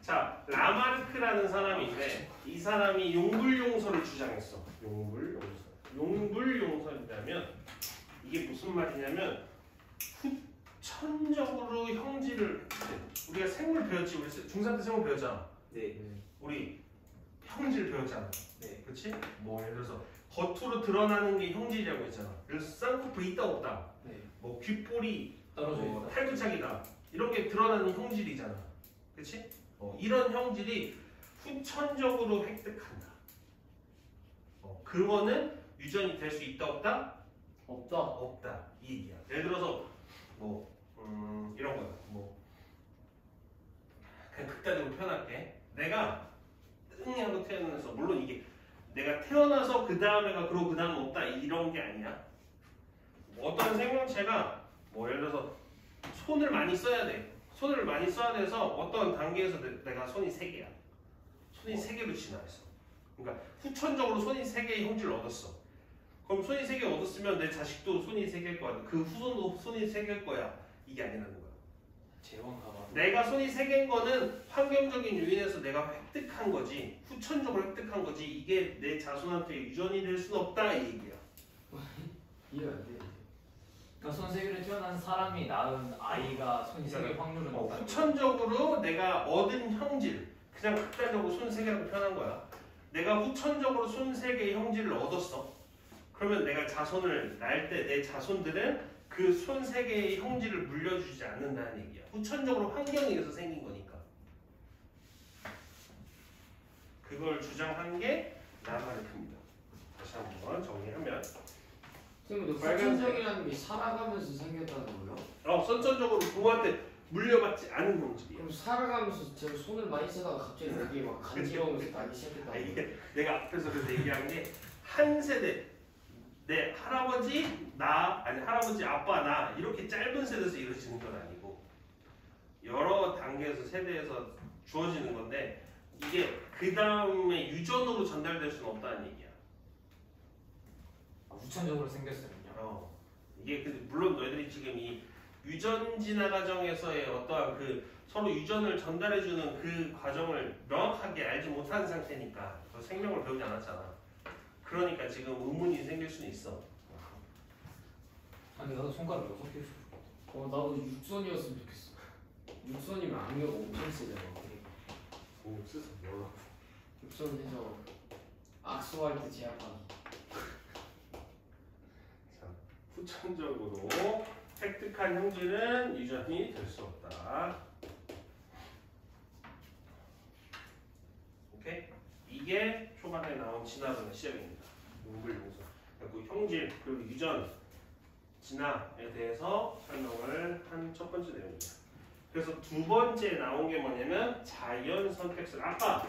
자, 라마르크라는 사람인데 이 사람이 용불용설을 주장했어. 용불용설이라면 이게 무슨 말이냐면 후천적으로 형질을 우리가 생물 배웠지. 우리 중3 때 생물 배웠잖아. 네. 우리 형질 배웠잖아. 네. 그렇지? 뭐 예를 들어서 겉으로 드러나는 게 형질이라고 했잖아. 그래서 쌍꺼풀 있다 없다. 네. 뭐 귓볼이 떨어져 있다. 탈부착이다. 이런 게 드러나는 형질이잖아. 그렇지? 이런 형질이 후천적으로 획득한다. 그거는 유전이 될 수 있다 없다? 없다. 이 얘기야. 예를 들어서 뭐 이런 거야. 뭐 그냥 극단적으로 표현할게. 내가 하고 태어나서 물론 이게 내가 태어나서 그 다음에가 그러고 그 다음은 없다 이런 게 아니야. 어떤 생명체가 뭐 예를 들어서 손을 많이 써야 돼. 손을 많이 써야 돼서 어떤 단계에서 내가 손이 3개야. 손이 3개로 진화했어. 그러니까 후천적으로 손이 3개의 형질을 얻었어. 그럼 손이 3개 얻었으면 내 자식도 손이 3개일 거야. 그 후손도 손이 3개일 거야. 이게 아니라는 거야. 재원 가방. 내가 손이 3개인 거는 환경적인 요인에서 내가 획득한 거지. 후천적으로 획득한 거지. 이게 내 자손한테 유전이 될 수는 없다 이 얘기야. 이해가 안 돼. 그러니까 손 3개를 태어난 사람이 낳은 아이가 손이 3개 확률은 높다. 후천적으로 내가 얻은 형질, 그냥 극단적으로 손 3개라고 표현한 거야. 내가 후천적으로 손 3개의 형질을 얻었어. 그러면 내가 자손을 낳을 때 내 자손들은 그 손 3개의 형질을 물려주지 않는다는 얘기야. 후천적으로 환경에 의해서 생긴 거니까. 그걸 주장한 게 라마르크입니다. 다시 한번 정리하면 선생님, 후천적이라는 게 살아가면서 생겼다는 거예요? 선천적으로 부모한테 물려받지 않은 형질이야. 그럼 살아가면서 제가 손을 많이 쓰다가 갑자기 여기 막 간지러우면서 나기 시작했다는 거예요? 이게 내가 앞에서 그래서 얘기한 게 한 세대 내 할아버지 나 아니 할아버지 아빠 나 이렇게 짧은 세대에서 이루어지는 건 아니고 여러 단계에서 세대에서 주어지는 건데 이게 그 다음에 유전으로 전달될 수는 없다는 얘기야. 후천적으로 생겼으면요. 이게 물론 너희들이 지금 이 유전 진화 과정에서의 어떠한 그 서로 유전을 전달해주는 그 과정을 명확하게 알지 못하는 상태니까 너 생명을 배우지 않았잖아. 그러니까 지금 의문이 생길 수는 있어. 아니 나도 손가락 6개 있어. 나도 육선이었으면 좋겠어. 육선이면 악력 엄청 세잖아. 오, 쓰서 몰라. 육선해서 악수할 때 제압하기. 자, 후천적으로 획득한 형질은 유전이 될 수 없다. 오케이? 이게 초반에 나온 진화론의 시작입니다. 용불용설. 그 형질 그리고 유전 진화에 대해서 설명을 한 첫 번째 내용입니다. 그래서 두 번째 나온 게 뭐냐면 자연 선택설. 아까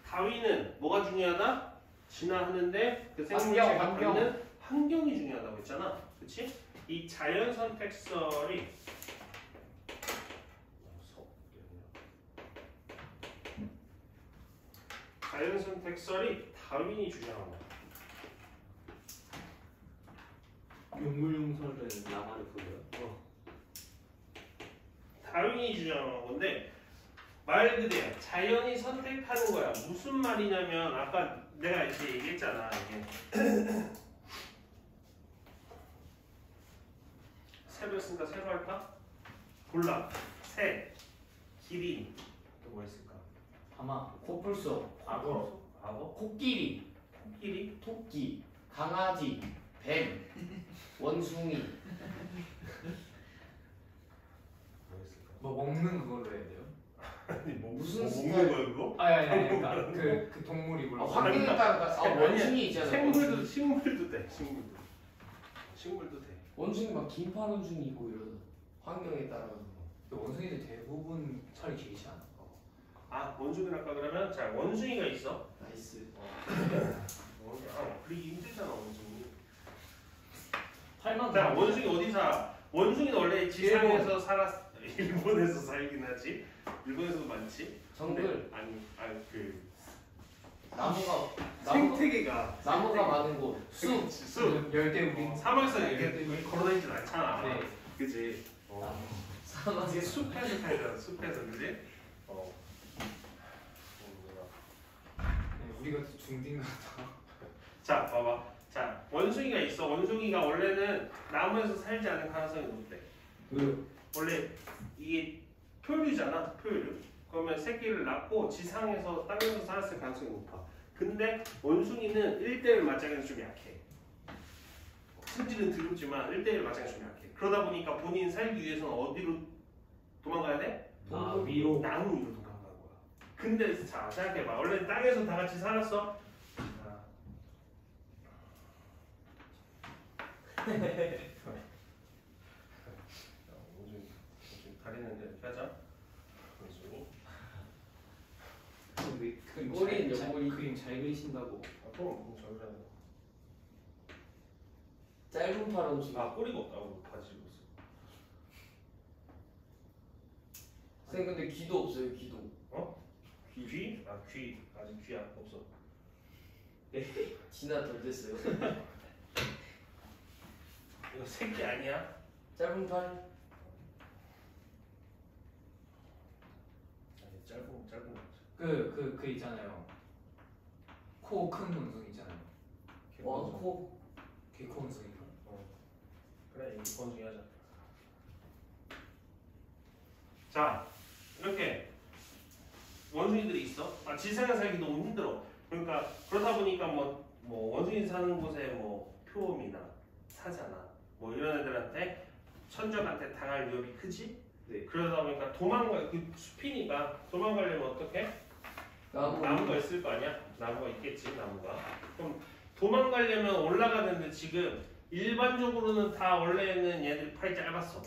다윈은 뭐가 중요하다? 진화하는데 그 생물체가 갖는 환경이 중요하다고 했잖아. 그렇지? 이 자연 선택설이 자연 선택설이 다윈이 주장한 거야. 용물용설은 라마르크고요. 다윈이 주장한 건데 말 그대로 자연이 선택하는 거야. 무슨 말이냐면 아까 내가 이제 얘기했잖아. 이게 새로 했으니까 새로 할까? 골라. 새, 기린, 또 뭐 있을까? 하마. 코뿔소, 악어. 악어? 코끼리, 코끼리? 토끼, 강아지, 뱀, 원숭이. 뭐 있을까? 뭐 먹는 그걸로 해야 돼요? 아니 뭐 무슨 뭐 스타일? 먹는 거야 그거? 아니 그러니까 그 동물이 아, 물론 환경에 따라 원숭이 있잖아. 생물도 식물도 돼. 식물도 돼. 원숭이 막 긴팔 원숭이 있고 이러다. 환경에 따라서. 원숭이들 대부분 살이 길지 않아. 원숭이를 할까 그러면 자 원숭이가 있어. 나이스. 그리기 힘들잖아 원숭이. 팔만. 자 원숭이 어디 살아? 원숭이는 원래 지상에서 살았. 일본에서 살긴 하지. 일본에서도 많지. 정글. 근데 그 나무가 생태계가 많은 곳. 숲. 숲. 열대 우린. 사막에서 이렇게 걸어다니진 않잖아. 네. 그지? 사막에 숲에서 살잖아. 숲에서 그지? 우리가 중딩 같아. 자 봐봐. 자 원숭이가 있어. 원숭이가 원래는 나무에서 살지 않을 가능성이 높대. 왜요? 원래 이게 표류잖아. 표류. 그러면 새끼를 낳고 지상에서 땅에서 살았을 가능성이 높아. 근데 원숭이는 1대1 맞짱에서 좀 약해. 성질은 드럽지만 1대1 맞짱에서 좀 약해. 그러다 보니까 본인 살기 위해서는 어디로 도망가야 돼? 위로. 나무 위로 도망가는 거야. 근데 자 생각해봐. 원래 땅에서 다 같이 살았어. 원숭이 다리는 이렇게 하자. 원숭이. 그림 꼬리는 잘- 옆머리. 그림 잘 그리신다고. 그럼 저기다. 짧은 팔 원숭이. 꼬리가 없다고 가지고 있어. 쌤 근데 귀도 없어요. 귀도. 귀? 귀 아직 귀 없어. 지나 덜 됐어요. 이거 새끼 아니야? 짧은 팔. 아니 짧은 그 있잖아요. 코 큰 원숭이 있잖아요. 코. 개코 원숭이가. 그래 이거 번중히 하자. 자 이렇게 원숭이들이 있어. 지상에 살기 너무 힘들어. 그러니까 그러다 보니까 뭐 원숭이 사는 곳에 뭐 표범이나 사자나 뭐 이런 애들한테 천적한테 당할 위협이 크지. 네. 그러다 보니까 그 숲이니까 도망가려면 어떻게? 나무가 있을 거 아니야? 나무가 있겠지 나무가. 그럼 도망가려면 올라가는데 지금 일반적으로는 다 원래는 얘들이 팔이 짧았어.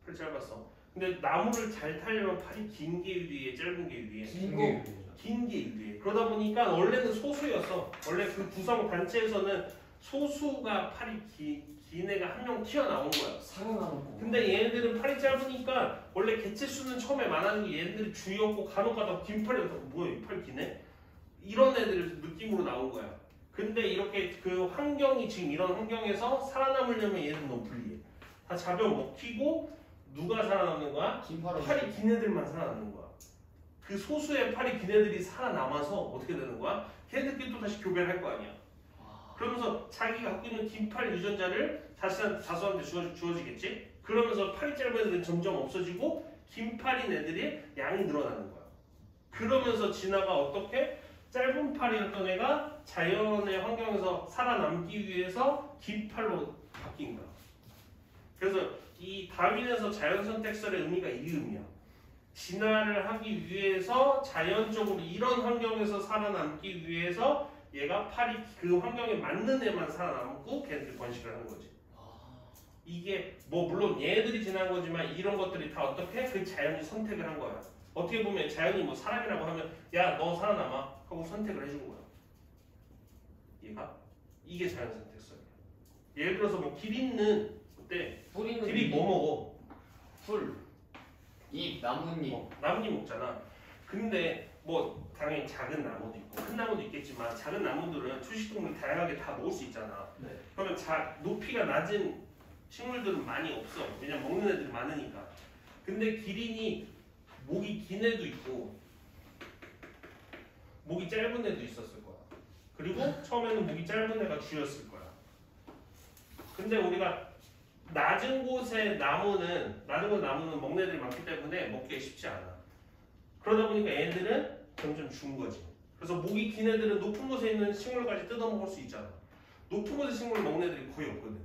팔이 짧았어. 근데 나무를 잘 타려면 팔이 긴 게 유리해, 짧은 게 유리해? 긴 게 유리해. 그러다 보니까 원래는 소수였어. 원래 그 구성 단체에서는 소수가 팔이 긴 애가 한 명 튀어나온 거야. 살아남은 거. 근데 얘네들은 팔이 짧으니까 원래 개체 수는 처음에 많았는 게 얘네들이 주였고 간혹가다 긴 팔이 없다고 뭐야 이 팔 기네? 이런 애들 느낌으로 나온 거야. 근데 이렇게 그 환경이 지금 이런 환경에서 살아남으려면 얘는 너무 불리해. 다 잡아먹히고 누가 살아남는 거야? 긴 팔은 팔이 긴 애들만 살아남는 거야. 그 소수의 팔이 긴 애들이 살아남아서 어떻게 되는 거야? 걔네들끼리 또 다시 교배를 할 거 아니야. 그러면서 자기가 갖고 있는 긴 팔 유전자를 다수한테 주어지겠지? 그러면서 팔이 짧은 애들은 점점 없어지고 긴 팔인 애들이 양이 늘어나는 거야. 그러면서 진화가 어떻게? 짧은 팔이었던 애가 자연의 환경에서 살아남기 위해서 긴 팔로 바뀐 거야. 그래서 이 다윈에서 자연 선택설의 의미가 이 의미야. 진화를 하기 위해서 자연적으로 이런 환경에서 살아남기 위해서 얘가 팔이 그 환경에 맞는 애만 살아남고 걔네들이 번식을 하는 거지. 이게 뭐 물론 얘네들이 지난 거지만 이런 것들이 다 어떻게? 그 자연이 선택을 한 거야. 어떻게 보면 자연이 뭐 사람이라고 하면 야 너 살아남아 하고 선택을 해준 거야. 얘가 이게 자연 선택설이야. 예를 들어서 뭐 기린은 그때 기린 뭐 먹어? 풀, 잎, 나뭇잎. 나뭇잎 먹잖아. 근데 뭐 당연히 작은 나무도 있고 큰 나무도 있겠지만 작은 나무들은 초식동물 다양하게 다 먹을 수 있잖아. 네. 그러면 높이가 낮은 식물들은 많이 없어. 왜냐면 먹는 애들이 많으니까. 근데 기린이 목이 긴 애도 있고 목이 짧은 애도 있었을 거야. 그리고 처음에는 목이 짧은 애가 주였을 거야. 근데 우리가 낮은 곳의 나무는 먹는 애들이 많기 때문에 먹기가 쉽지 않아. 그러다 보니까 애들은 점점 준 거지. 그래서 목이 긴 애들은 높은 곳에 있는 식물까지 뜯어먹을 수 있잖아. 높은 곳의 식물을 먹는 애들이 거의 없거든.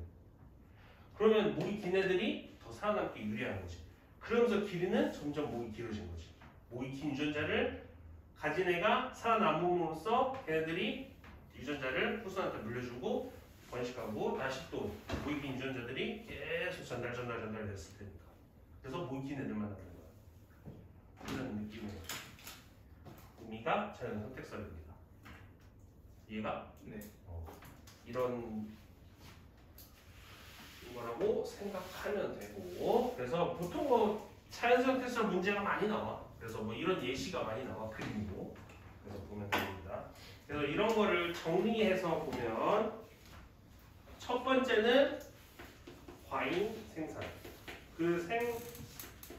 그러면 목이 긴 애들이 더 살아남기 유리한 거지. 그러면서 기린은 점점 목이 길어진 거지. 목이 긴 유전자를 가진 애가 살아남음으로써 걔네들이 유전자를 후손한테 물려주고 번식하고 다시 또 목이 긴 유전자들이 계속 전달됐을 테니까. 그래서 목이 긴 애들만 남는 거야. 이런 느낌의 의미가 자연 선택설입니다. 이해가? 네. 이런 거라고 생각하면 되고, 그래서 보통 뭐 자연 선택설 문제가 많이 나와. 그래서 뭐 이런 예시가 많이 나와, 그림으로. 그래서 보면 됩니다. 그래서 이런 거를 정리해서 보면 첫 번째는 과잉 생산.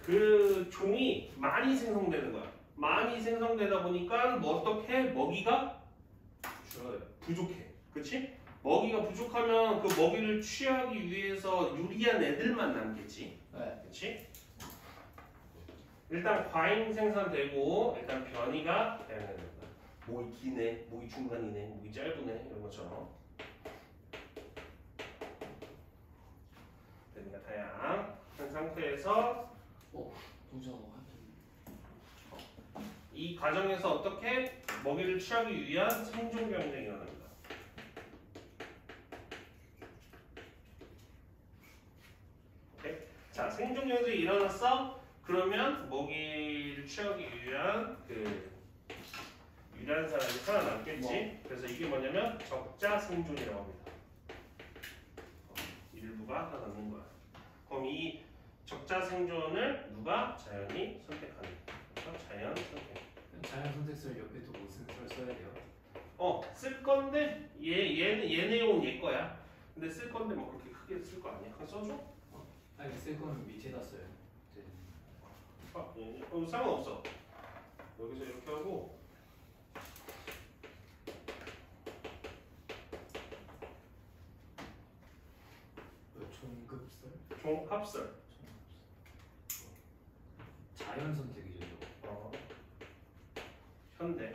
그 종이 많이 생성되는 거야. 많이 생성되다 보니까 뭐 어떻게 먹이가 줄어요. 부족해. 그렇지? 먹이가 부족하면 그 먹이를 취하기 위해서 유리한 애들만 남겠지. 네. 그렇지? 일단 과잉 생산되고 일단 변이가 다양해진다. 목이 기네, 목이 중간이네, 목이 짧으네 이런 것처럼 변이가 다양한 상태에서 이 과정에서 어떻게 먹이를 취하기 위한 생존 경쟁이 일어납니다. 오케이? 자, 생존 경쟁이 일어났어. 그러면 먹이를 취하기 위한 그 유리한 사람이 살아남겠지. 그래서 이게 뭐냐면 적자 생존이라고 합니다. 일부가 살아남는 거야. 그럼 이 적자 생존을 누가? 자연이 선택하는. 그래서 자연 선택. 자연 선택설 옆에 또 무슨 설 써야 돼요? 쓸 건데 얘 내용은 얘 거야. 근데 쓸 건데 뭐 그렇게 크게 쓸 거 아니야? 그냥 써줘? 아니 쓸 거는 밑에다 써요. 상관없어. 여기서 이렇게 하고 종급설? 종합설. 자연 선택이죠. 현대야.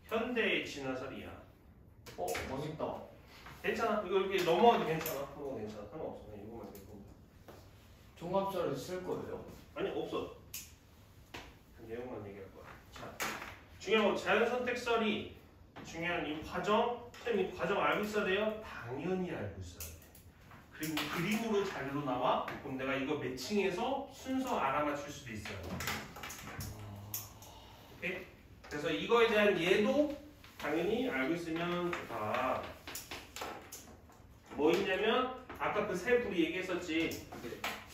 현대의 진화설이야. 멋있다. 괜찮아. 이거 이렇게 넘어가도 괜찮아. 상관없어. 그냥 이거만 되고. 종합설을 쓸 거예요? 아니 없어. 그 내용만 얘기할 거야. 자, 중요한 건 자연 선택설이 중요한 이 과정. 선생님 이 과정 알고 있어야 돼요? 당연히 알고 있어야 돼. 그리고 그림으로 자료로 나와. 그럼 내가 이거 매칭해서 순서 알아맞힐 수도 있어요. 오케이? 그래서 이거에 대한 예도 당연히 알고 있으면 좋다. 뭐 있냐면 아까 그 세 불이 얘기했었지.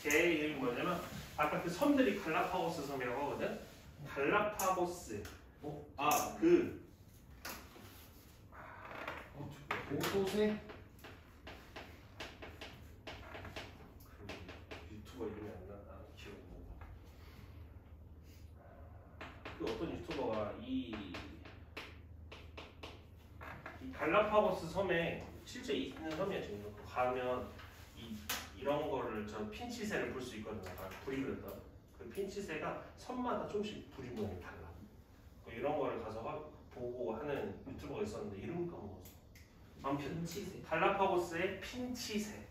걔 이름이 뭐냐면 아까 그 섬들이 갈라파고스 섬이라고 하거든. 갈라파고스. 오도새? 그 유튜버 이름이 안 나. 기억이 안 나. 그 어떤 유튜버가 이 갈라파고스 섬에 실제 있는 섬이야 지금. 가면 이런 거를 저 핀치새를 볼 수 있거든요. 불이 그렸다. 그 핀치새가 섬마다 조금씩 불이 모양이 달라. 이런 거를 가서 보고 하는 유튜버가 있었는데 이름 까먹었어. 아무튼 핀치새. 갈라파고스의 핀치새.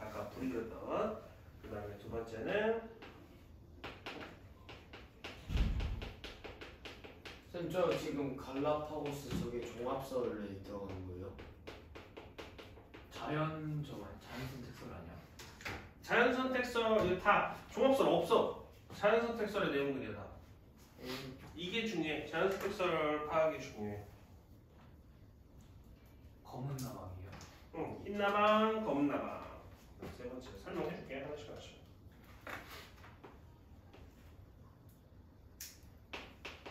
아까 불이 그렸던. 그 다음에 두 번째는 쌤, 저 지금 갈라파고스 저게 종합설에 들어가는 거예요? 자연 선택설 아니야? 자연 선택설 이거 다 종합설 없어. 자연 선택설의 내용들이야 다. 이게 중요해. 자연 선택설 파악이 중요해. 검은 나방이요. 흰 나방, 검은 나방. 세 번째 설명해줄게. 하나씩.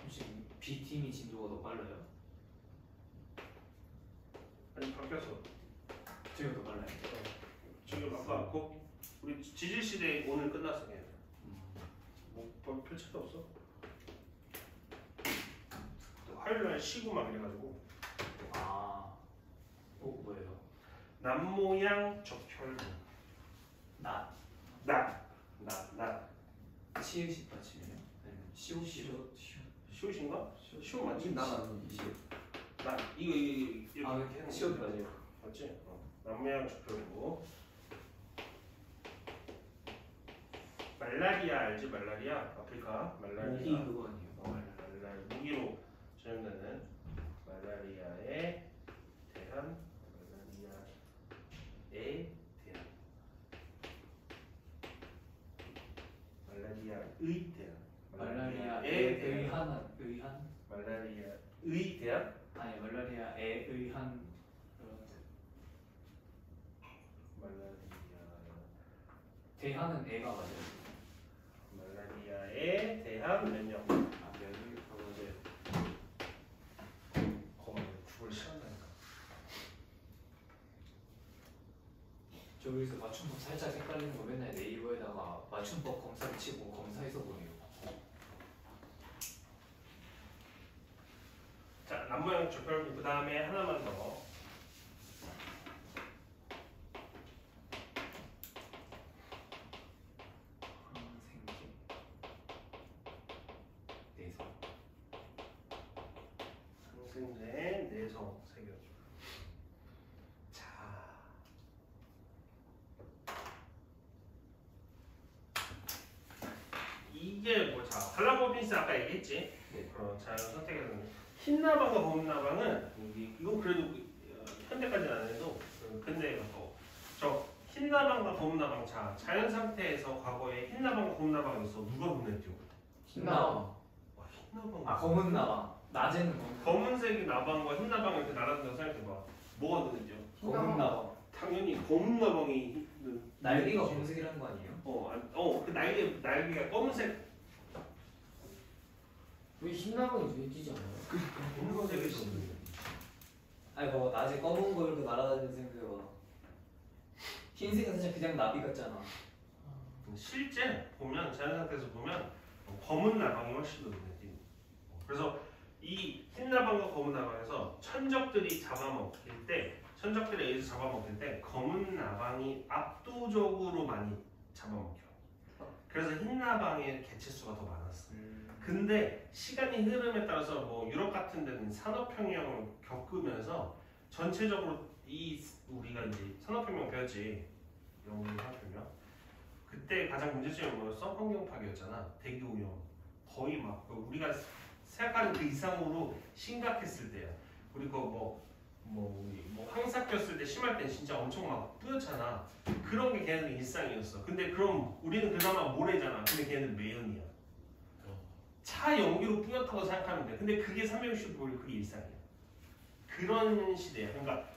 혹시 B팀이 진도가 더 빨라요? 아니 바뀌었어. 제가 더 빨라요. 지금 아까 우리 지질 시대 오늘 끝났어. 걔. 뭐 별책도 없어. 화요일날 쉬고 막 이래가지고. 뭐예요? 남모양 적혈구. 낫. 치읓이 받침이요? 아니면 시옷인가? 시옷 맞지? 이거 이렇게 하는 시옷 거. 맞아요. 맞지? 남모양 적혈구. 말라리아 알지? 말라리아 아프리카 말라리아. 모기 그거 아니에요? 모기로 전염되는 말라리아에 대한 말라리아에 의한 말라리아의 대한 아니 말라리아에 의한 대한은 애가 맞아요. 말라리아에 대한 면역. 면역 방어제. 그걸 싫어한다니까. 저기서 맞춤법 살짝 헷갈리는 거 맨날 네이버에다가 맞춤법 검사를 치고 검사해서 보내요. 자, 남모양 적혈구. 그 다음에 하나만 더. 항생제. 내성. 항생제 내성 새겨줘. 자, 이게 뭐자 할라보빈스 아까 얘기했지. 자연 선택에서는 흰나방과 검은나방은 이거 그래도 현대까지는 안 해도 근대에 가까워. 저 흰나방과 검은나방 자연 상태에서 과거에 흰나방과 검은나방이 있어. 누가 눈에 띄어? 흰나방. 흰나방. 검은 나방. 낮에는 검은색이 나방과 흰나방이 이렇게 날아다닌다고 생각해봐. 뭐가 눈에 띄어? 검은 나방. 당연히 검은 나방이 날개가 검은색이라는 거 아니에요? 그 날개가 검은색. 왜 흰나방이 눈에 띄지 않아요? 흰색이 있었는데. 아니 뭐 낮에 검은 거 이렇게 날아다니는 생각해봐. 흰색은 사실 그냥 나비 같잖아. 실제 보면 자연 상태에서 보면 검은 나방이 훨씬 더 눈에 띄는. 그래서 이 흰 나방과 검은 나방에서 천적들이 천적들에 의해서 잡아먹힐 때 검은 나방이 압도적으로 많이 잡아먹혀. 그래서 흰 나방의 개체수가 더 많았어. 근데 시간이 흐름에 따라서 뭐 유럽 같은 데는 산업혁명을 겪으면서 전체적으로 우리가 이제 산업혁명 배웠지. 영국 산업혁명. 그때 가장 문제점이 뭐였어? 환경 파괴였잖아. 대기 오염. 거의 막 우리가 생각하는 그 이상으로 심각했을 때야. 그리고 뭐 황사 꼈을 때 심할 땐 진짜 엄청 막 뿌옇잖아. 그런 게 걔네들 일상이었어. 근데 그럼 우리는 그나마 모래잖아. 근데 걔네는 매연이야. 차 연기로 뿌옇다고 생각하면 돼. 근데 그게 365일 그게 일상이야. 그런 시대야. 그러니까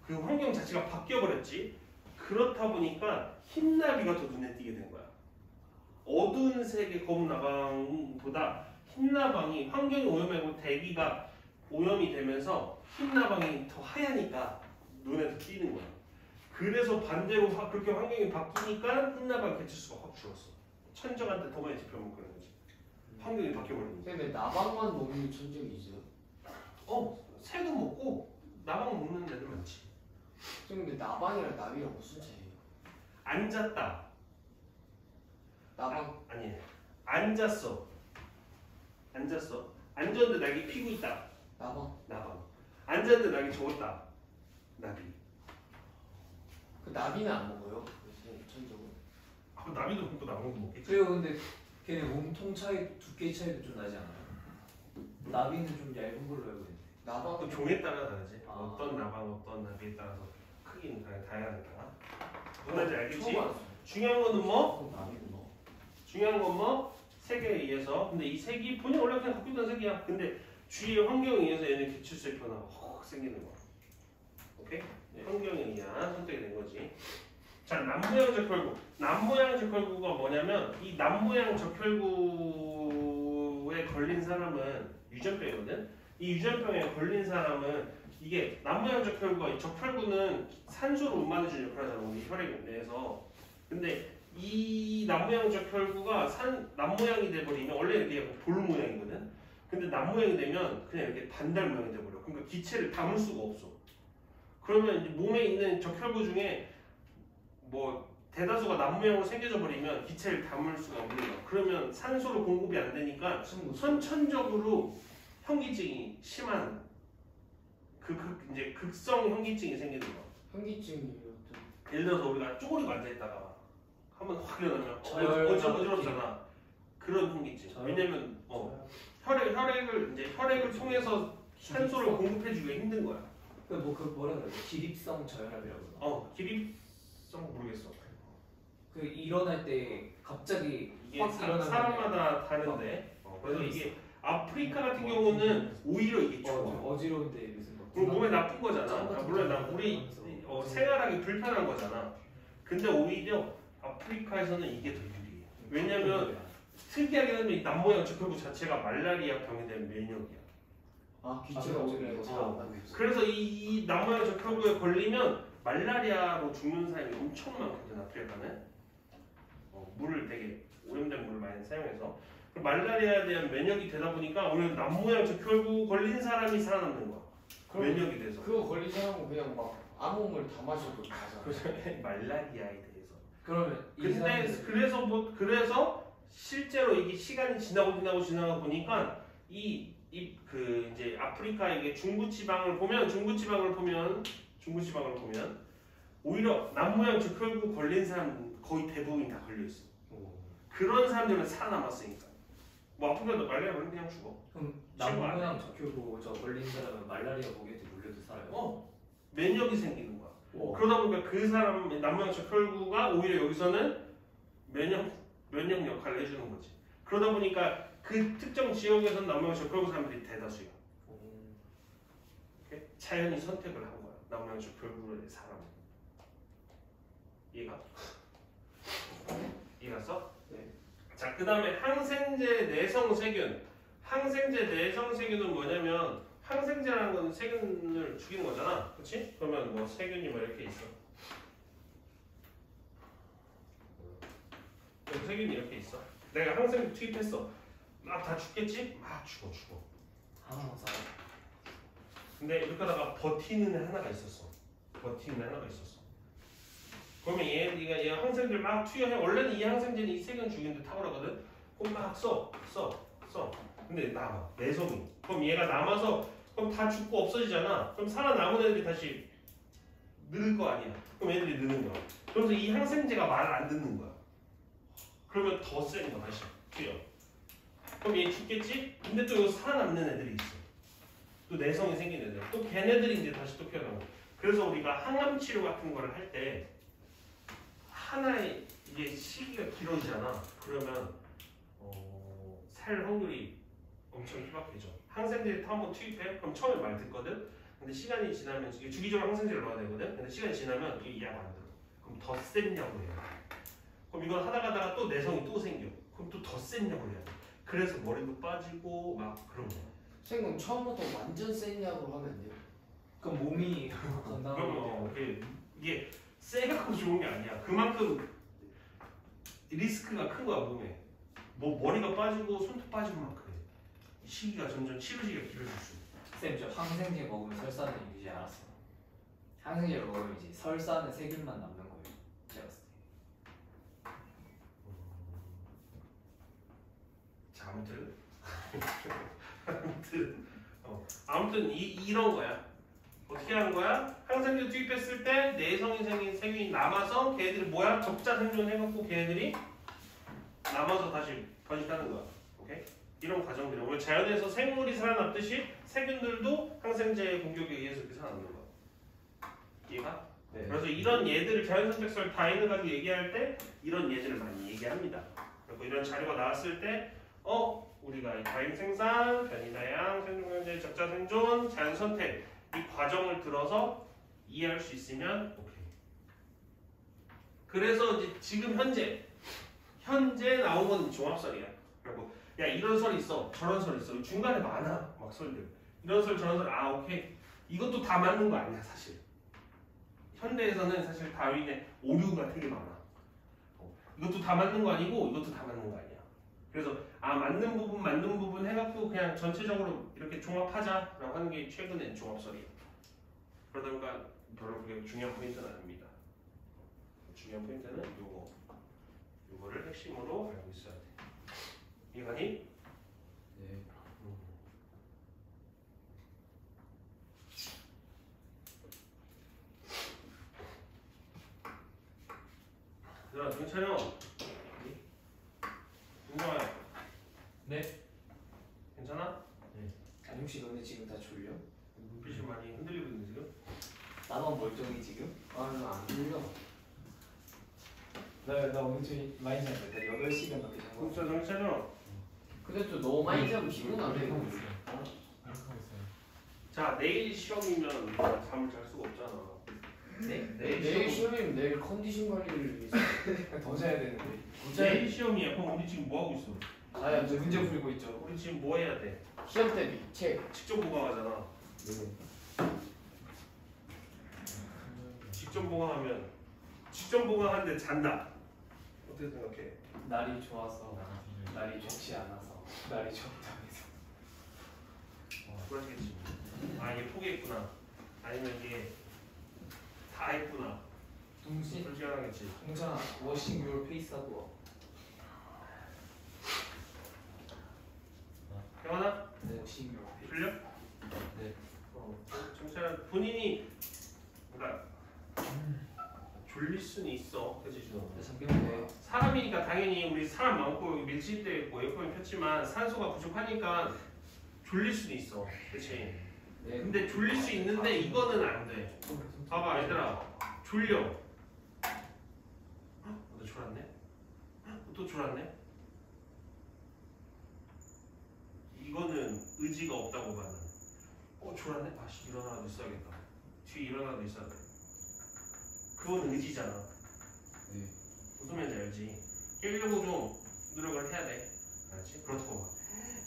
그 환경 자체가 바뀌어버렸지. 그렇다 보니까 흰나비가 더 눈에 띄게 된 거야. 어두운 색의 검은 나방보다 흰나방이 환경이 오염되고 대기가 오염이 되면서 흰나방이 더 하얘니까 눈에 더 띄는 거야. 그래서 반대로 그렇게 환경이 바뀌니까 흰나방 개체수가 확 줄었어. 천적한테 더 많이 잡혀먹는 거지. 환경이 바뀌어버리는 거야. 근데 나방만 먹는 천적이 있어요? 새도 먹고 나방 먹는 애들 많지. 근데 나방이랑 나비랑 무슨 차이예요? 앉았다. 나방 아니 앉았어. 앉았는데 낙이 피고 있다. 나방 나방. 앉았는데 낙이 적었다. 나비. 그 나비는 안 먹어요? 천적은? 나비도 먹고 나방도 먹겠지. 그리고 근데 걔네 몸통 차이, 두께 차이도 좀 나지 않아요? 나비는 좀 얇은 걸로 알고 있는데. 나방 또 종에 따라 다르지. 아. 어떤 나방, 어떤 나비에 따라서 크기는 다양하니까. 뭔 말인지 알겠지? 처음 알았어요. 중요한 거는 뭐? 나비구나. 중요한 건 뭐? 색에 의해서. 근데 이 색이 본인 원래 그냥 갖고 있던 색이야. 근데 주위의 환경에 의해서 얘는 개체수의 변화가 확 생기는 거야. 오케이? 환경에 의한 선택이 된 거지. 자, 남모양 적혈구. 남모양 적혈구가 뭐냐면 이 남모양 적혈구에 걸린 사람은 유전병이거든. 이 유전병에 걸린 사람은 이게 남모양 적혈구가 이 적혈구는 산소를 운반해주는 역할을 하잖아. 우리 혈액 내에서. 근데 이 남모양 적혈구가 남모양이 돼버리면 원래 이게 볼 모양이거든. 근데 남모양이 되면 그냥 이렇게 반달 모양이 돼버려. 그러니까 기체를 담을 수가 없어. 그러면 이제 몸에 있는 적혈구 중에 뭐 대다수가 남모양으로 생겨져 버리면 기체를 담을 수가 없는 거야. 그러면 산소로 공급이 안 되니까 선천적으로 현기증이 심한 이제 극성 현기증이 생기는 거야. 현기증이 예를 들어서 우리가 쪼그리고 앉아 있다가 한번 확 일어나면 저혈 어지럽잖아. 그런 현기증. 왜냐면 혈액을 통해서 산소를 공급해주기가 힘든 거야. 그 뭐라 그러지? 기립성 저혈압이라고 그러나? 기립성 모르겠어. 그 일어날 때 갑자기 이게 확 일어나면 사람마다 다른데. 그래서 이게 아프리카 같은 경우는 오히려 이게 좋아. 어지러운데 무슨 뭐 그럼 몸에 나쁜 거잖아. 물론 우리 생활하기 불편한 거잖아. 근데 오히려 아프리카에서는 이게 더 유리해. 왜냐면 특이하게는 이 남모양 적혈구 자체가 말라리아 병에 대한 면역이야. 기체가 오히려 잘안 나겠어. 그래서 이 남모양 적혈구에 걸리면 말라리아로 죽는 사람이 엄청 많거든. 아프리카는 물을 되게 오염된 물을 많이 사용해서 말라리아에 대한 면역이 되다 보니까 오히려 남모양 적혈구 걸린 사람이 살아남는 거야. 면역이 돼서. 그거 걸린 사람은 그냥 막 암호물 다 마셔도 가잖아. 말라리아에 대해서. 그러면 근데 그래서 실제로 이게 시간이 지나고 보니까 그 이제 아프리카 이게 중부지방을 보면 오히려 남모양 적혈구 걸린 사람 거의 대부분이 다 걸려 있어. 그런 사람들은 살아남았으니까. 뭐 아프리카도 말라리아 걸리면 그냥 죽어. 그럼 남모양 적혈구 저 걸린 사람은 말라리아 목에도 물려도 살아요? 면역이 생기는 거야. 그러다 보니까 그 사람 남모양 적혈구가 오히려 여기서는 면역 역할을 해주는 거지. 그러다 보니까 그 특정 지역에서는 남모양 적혈구 사람들이 대다수야. 자연이 선택을 한 거야. 남모양 적혈구의 사람. 이해갔어? 네. 자, 그 다음에 항생제 내성 세균. 항생제 내성 세균은 뭐냐면 항생제라는 건 세균을 죽이는 거잖아. 그렇지? 그러면 뭐 세균이 뭐 이렇게 있어. 여기 세균이 이렇게 있어. 내가 항생제 투입했어. 막 다 죽겠지? 막 죽어. 항상 근데 이렇게 하다가 버티는 애 하나가 있었어. 그러면 얘 항생제를 막 투여해. 원래는 이 항생제는 이 세균 죽이는데 탁월하거든. 그럼 막 써. 근데 남아. 내성이. 그럼 얘가 남아서 그럼 다 죽고 없어지잖아. 그럼 살아남은 애들이 다시 늘 거 아니야. 그럼 애들이 느는 거야. 그래서 이 항생제가 말을 안 듣는 거야. 그러면 더 센 거 다시 투여. 그럼 얘 죽겠지? 근데 또 여기 살아남는 애들이 있어. 또 내성이 생긴 애들. 또 걔네들이 이제 다시 또 피어나고. 그래서 우리가 항암 치료 같은 거를 할 때 하나의 이게 시기가 길어지잖아. 그러면 살 확률이 엄청 희박해져. 항생제를 한번 투입해. 그럼 처음에 말 듣거든. 근데 시간이 지나면 이게 주기적으로 항생제를 넣어야 되거든. 근데 시간이 지나면 이게 약 안 들어. 그럼 더 센냐고 해요. 그럼 이걸 하다가 또 내성이 또 생겨. 그럼 또 더 센냐고 해야 돼. 그래서 머리도 빠지고 막 그런 거야. 선생님 처음부터 완전 센 약으로 하면 안 돼요? 그럼 몸이 건강하고 그럼 이게 세갖고 좋은 게 아니야. 그만큼 리스크가 큰 거야 몸에. 뭐 머리가 빠지고 손톱 빠지고 막 그래. 이 시기가 점점 치료 시기가 길어질수록. 쌤, 저 항생제 먹으면 설사는 이제 알았어. 항생제를 먹으면 이제 설사는 세균만 남는 거예요. 제가 봤을 때. 자, 아무튼 이런 거야. 어떻게 하는 거야? 항생제 투입했을 때 내성이 생긴 세균이 남아서 걔네들이 뭐야? 적자 생존해갖고 걔네들이 남아서 다시 번식하는 거야. 오케이? 이런 과정들이 우리 자연에서 생물이 살아남듯이 세균들도 항생제의 공격에 의해서 이렇게 살아남는 거야. 이해가? 네. 그래서 이런 예들을 자연 선택설 다인을 가지고 얘기할 때 이런 예들을 많이 얘기합니다. 그리고 이런 자료가 나왔을 때 우리가 이 다인 생산, 변이 다양, 생존경제, 적자 생존, 자연 선택 이 과정을 들어서 이해할 수 있으면 오케이. 그래서 이제 지금 현재 나온 건 종합설이야. 그리고 야 이런 설이 있어, 저런 설이 있어. 중간에 많아 막 설들. 이런 설, 저런 설. 아 오케이. 이것도 다 맞는 거 아니야 사실. 현대에서는 사실 다윈의 오류가 되게 많아. 이것도 다 맞는 거 아니고 이것도 다 맞는 거 아니야. 그래서 맞는 부분 해갖고 그냥 전체적으로 이렇게 종합하자라고 하는 게 최근엔 종합설이에요. 그러다 보니까 별로 그게 중요한 포인트는 아닙니다. 중요한 포인트는 요거를 핵심으로 알고 있어야 돼. 이해가니? 네. 자, 정찬이 형. 윤정아. 네. 괜찮아? 아니 혹시 너네 지금 다 졸려? 눈빛이 많이 흔들리고 있는데 지금? 나만 멀쩡히 지금? 안 들려. 나 오늘 좀 많이 잤는데 나 8시간밖에 잔 거. 진짜 정찬이 형. 근데 또 너무 많이 자면 피곤하네. 자, 내일 시험이면 잠을 잘 수가 없잖아. 네? 내일 시험이면 내일 컨디션 관리를 위해서 더 자야 되는데. 내일 시험이야. 그럼 우리 지금 뭐 하고 있어? 아야 저 문제 풀고 있죠. 우리 지금 뭐 해야 돼? 시험 대비 책. 직접 보강하잖아. 직접 보강하는데 잔다. 어떻게 생각해? 날이 좋아서, 날이 좋지 않아서, 날이 적당해서. 그러시겠지. 얘 포기했구나. 아니면 얘 다 했구나. 동신, 솔직히 하겠지. 동찬아, washing your face 하고. 영환아? 네, washing your face. 졸려? 네. 정찬아 본인이 그러니까 졸릴 수는 있어. 그치 준호? 잠깐만. 사람이니까 당연히 우리 사람 많고 밀집돼 있고 에어컨 폈지만 산소가 부족하니까 졸릴 수는 있어. 그치? 네. 근데 졸릴 수 있는데 이거는 안 돼. 봐봐 얘들아 졸려. 너 졸았네? 또 졸았네? 이거는 의지가 없다고 봐는. 졸았네? 다시 일어나도 있어야겠다. 뒤에 일어나도 있어야 돼. 그건 의지잖아. 네. 무슨 말인지 알지? 깨려고 좀 노력을 해야 돼. 알지? 그렇다고 봐.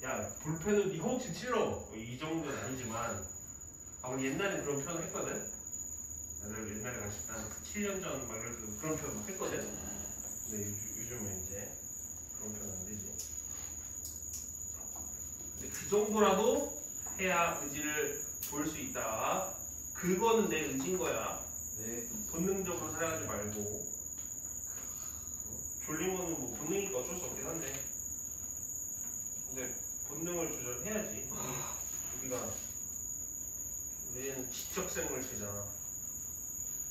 야 볼펜은 네 허벅지 찔러. 이 정도는 아니지만 우리 옛날에 그런 표현을 했거든. 옛날에 같이 한 7년 전 막 이럴 때도 그런 표현 막 했거든. 근데 요즘은 이제 그런 표현 안 되지. 근데 그 정도라도 해야 의지를 보일 수 있다. 그거는 내 의지인 거야. 네. 본능적으로 살아가지 말고. 졸린 거는 뭐 본능이니까 어쩔 수 없긴 한데. 근데 본능을 조절해야지. 우리는 지적생물체잖아.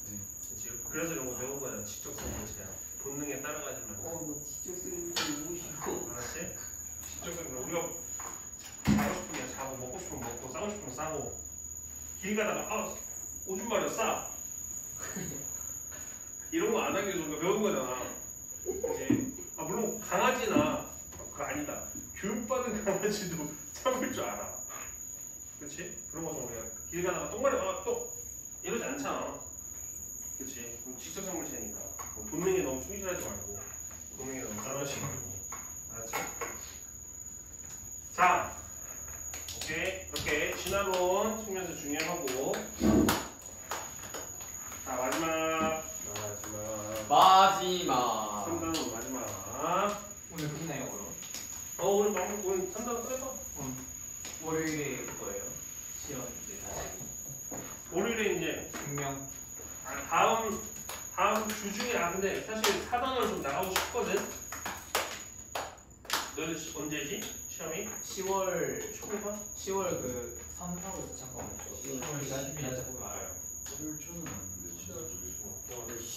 네. 그치? 그래서 이런 거 배운 거야. 지적생물체야. 본능에 따라가지 말고. 나 진짜 쓰는 거 너무 싫고. 알았지? 지적생물. 우리가 자고 싶으면 자고, 먹고 싶으면 먹고, 싸고 싶으면 싸고. 길 가다가 오줌 마려 싸. 이런 거 안 하기 위해서 우리가 배운 거잖아. 그치? 물론 강아지나 그거 아니다. 교육받은 강아지도 참을 줄 알아. 그치? 그런 거죠. 우리가 길 가다가 똥 마려 또 이러지 않잖아. 그치? 지적생물체니까 본능에 너무 충실하지 말고 본능에 너무 따라하지 말고. 알았지? 자, 오케이. 이렇게 진화론 측면에서 중요하고. 자, 마지막 3단원 마지막. 오늘 끝나요 그럼? 오늘 3단원 끝냈어? 월요일에 거예요. 시험 이제 다시 월요일에 이제 증명. 다음 주 중에 근데 사실 4단원을 좀 나가고 싶거든. 너희들 언제지? 시험이? 10월 초가? 10월 그 3, 4월에서 잠깐 없죠. 10월 기간 보면 알아요. 월요일 초는 아닌데.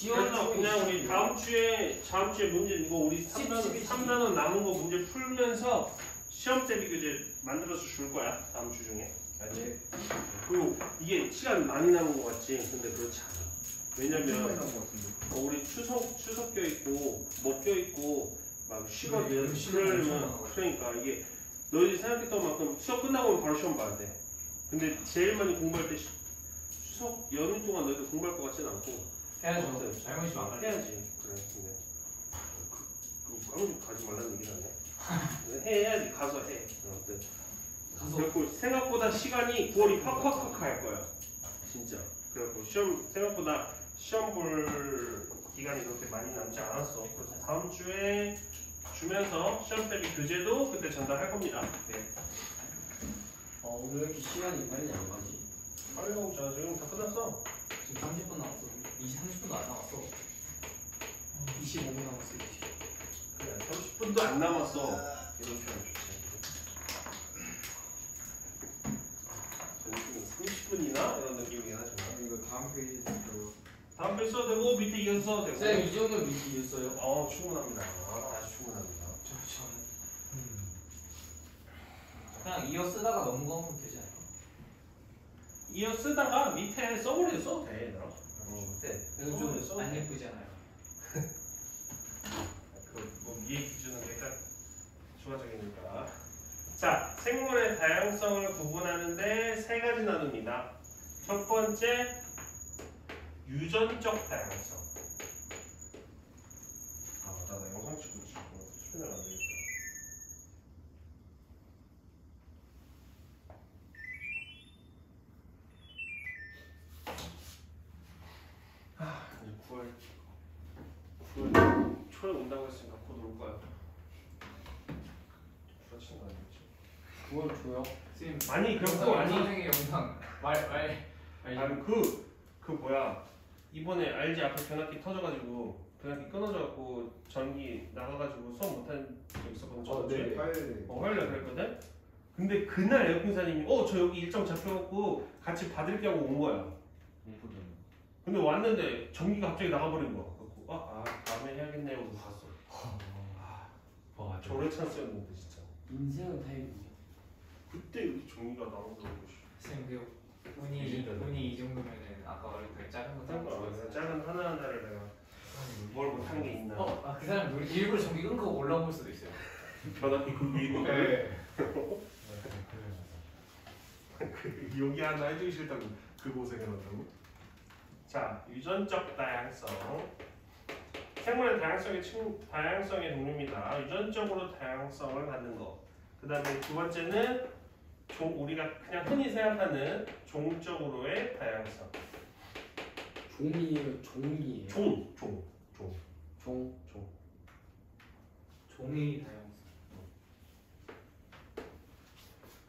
그래서 그냥 우리 다음 주에 문제 이거 우리 3단원 남은 거 문제 풀면서 시험 대비 교재 만들어서 줄 거야. 다음 주 중에. 알지? 그리고 이게 시간 많이 남은 거 같지? 근데 그렇지 않아. 왜냐면 우리 추석 껴 있고 못 껴 있고 막 쉬거든. 그러니까 이게 너희들이 생각했던 만큼 수업 끝나고 바로 시험 봐야 돼. 근데 제일 많이 공부할 때 추석 연휴 동안 너희들 공부할 것 같지는 않고. 해야죠. 잘못이 안 돼. 해야지. 그래. 근데 그 가지 말라는 얘기는 안 해. 해야지. 가서 해. 그래갖고 생각보다 시간이 9월이 팍팍팍 갈 거야. 진짜. 그래갖고 생각보다 시험 볼 기간이 그렇게 많이 남지 않았어. 그래서 다음 주에 주면서 시험 대비 교재도 그때 전달할 겁니다. 네. 오늘 왜 이렇게 시간이 빨리 안 가지? 빨리 가고 자. 지금 다 끝났어. 지금 30분 남았어. 30분도 안 남았어. 25분 남았어. 20. 그래. 30분도 안 남았어. 이런 표현 좋지. 저는 30분이나 이런 느낌이긴 하지만. 이거 다음 페이지에 다음 페이지 써도 되고 밑에 이어서 써도 되고. 쌤, 이 정도면 밑에 이었어요? 충분합니다. 아주 충분합니다. 그냥 이어 쓰다가 넘어가면 되지 않을까? 이어 쓰다가 밑에 써버리도 써도 돼, 얘들아. 밑에. 이건 좀 안 예쁘잖아요. 뭐 이해 기준은 약간 주관적이니까. 자, 생물의 다양성을 구분하는데 세 가지 나눕니다. 첫 번째, 유전적 다양성. 나 영상 찍고 있어. 수면을 안 되겠다. 이제 9월 초에 온다고 했으니까 곧 올 거야. 그렇진 거 아니겠지? 9월 초요? 선생님 아니 그거 아니. 선생의 영상 아니 그 뭐야 이번에 알지 앞에 변압기 터져가지고 변압기 끊어져갖고 전기 나가가지고 수업 못한 적 있었거든. 저번 주에. 화요일에 그랬거든. 근데 그날 에어컨사님이 저 여기 일정 잡혀갖고 같이 받을게 하고 온 거야. 근데 왔는데 전기가 갑자기 나가버린 거야. 다음에 해야겠네 하고 갔어. 와 저래 찬스였는데 진짜. 인생은 타이밍이야. 그때 이렇게 전기가 나오는 거지. 선생님 운이 이 정도면은 아까 말했던 작은 거 그러니까 작은 하나하나를 내가 뭘 못한 게 있나. 그 사람 일부러 전기 끊고 올라올 수도 있어요. 변압기 그 위에 있는 거를 여기 하나 해주기 싫다고 그 고생해놨다고? 자, 유전적 다양성. 생물의 다양성의 종류입니다. 유전적으로 다양성을 갖는 것. 그 그 다음에 두 번째는 우리가 그냥 흔히 생각하는 종적으로의 다양성. 종이에요, 종이에요. 종. 종이 다양성.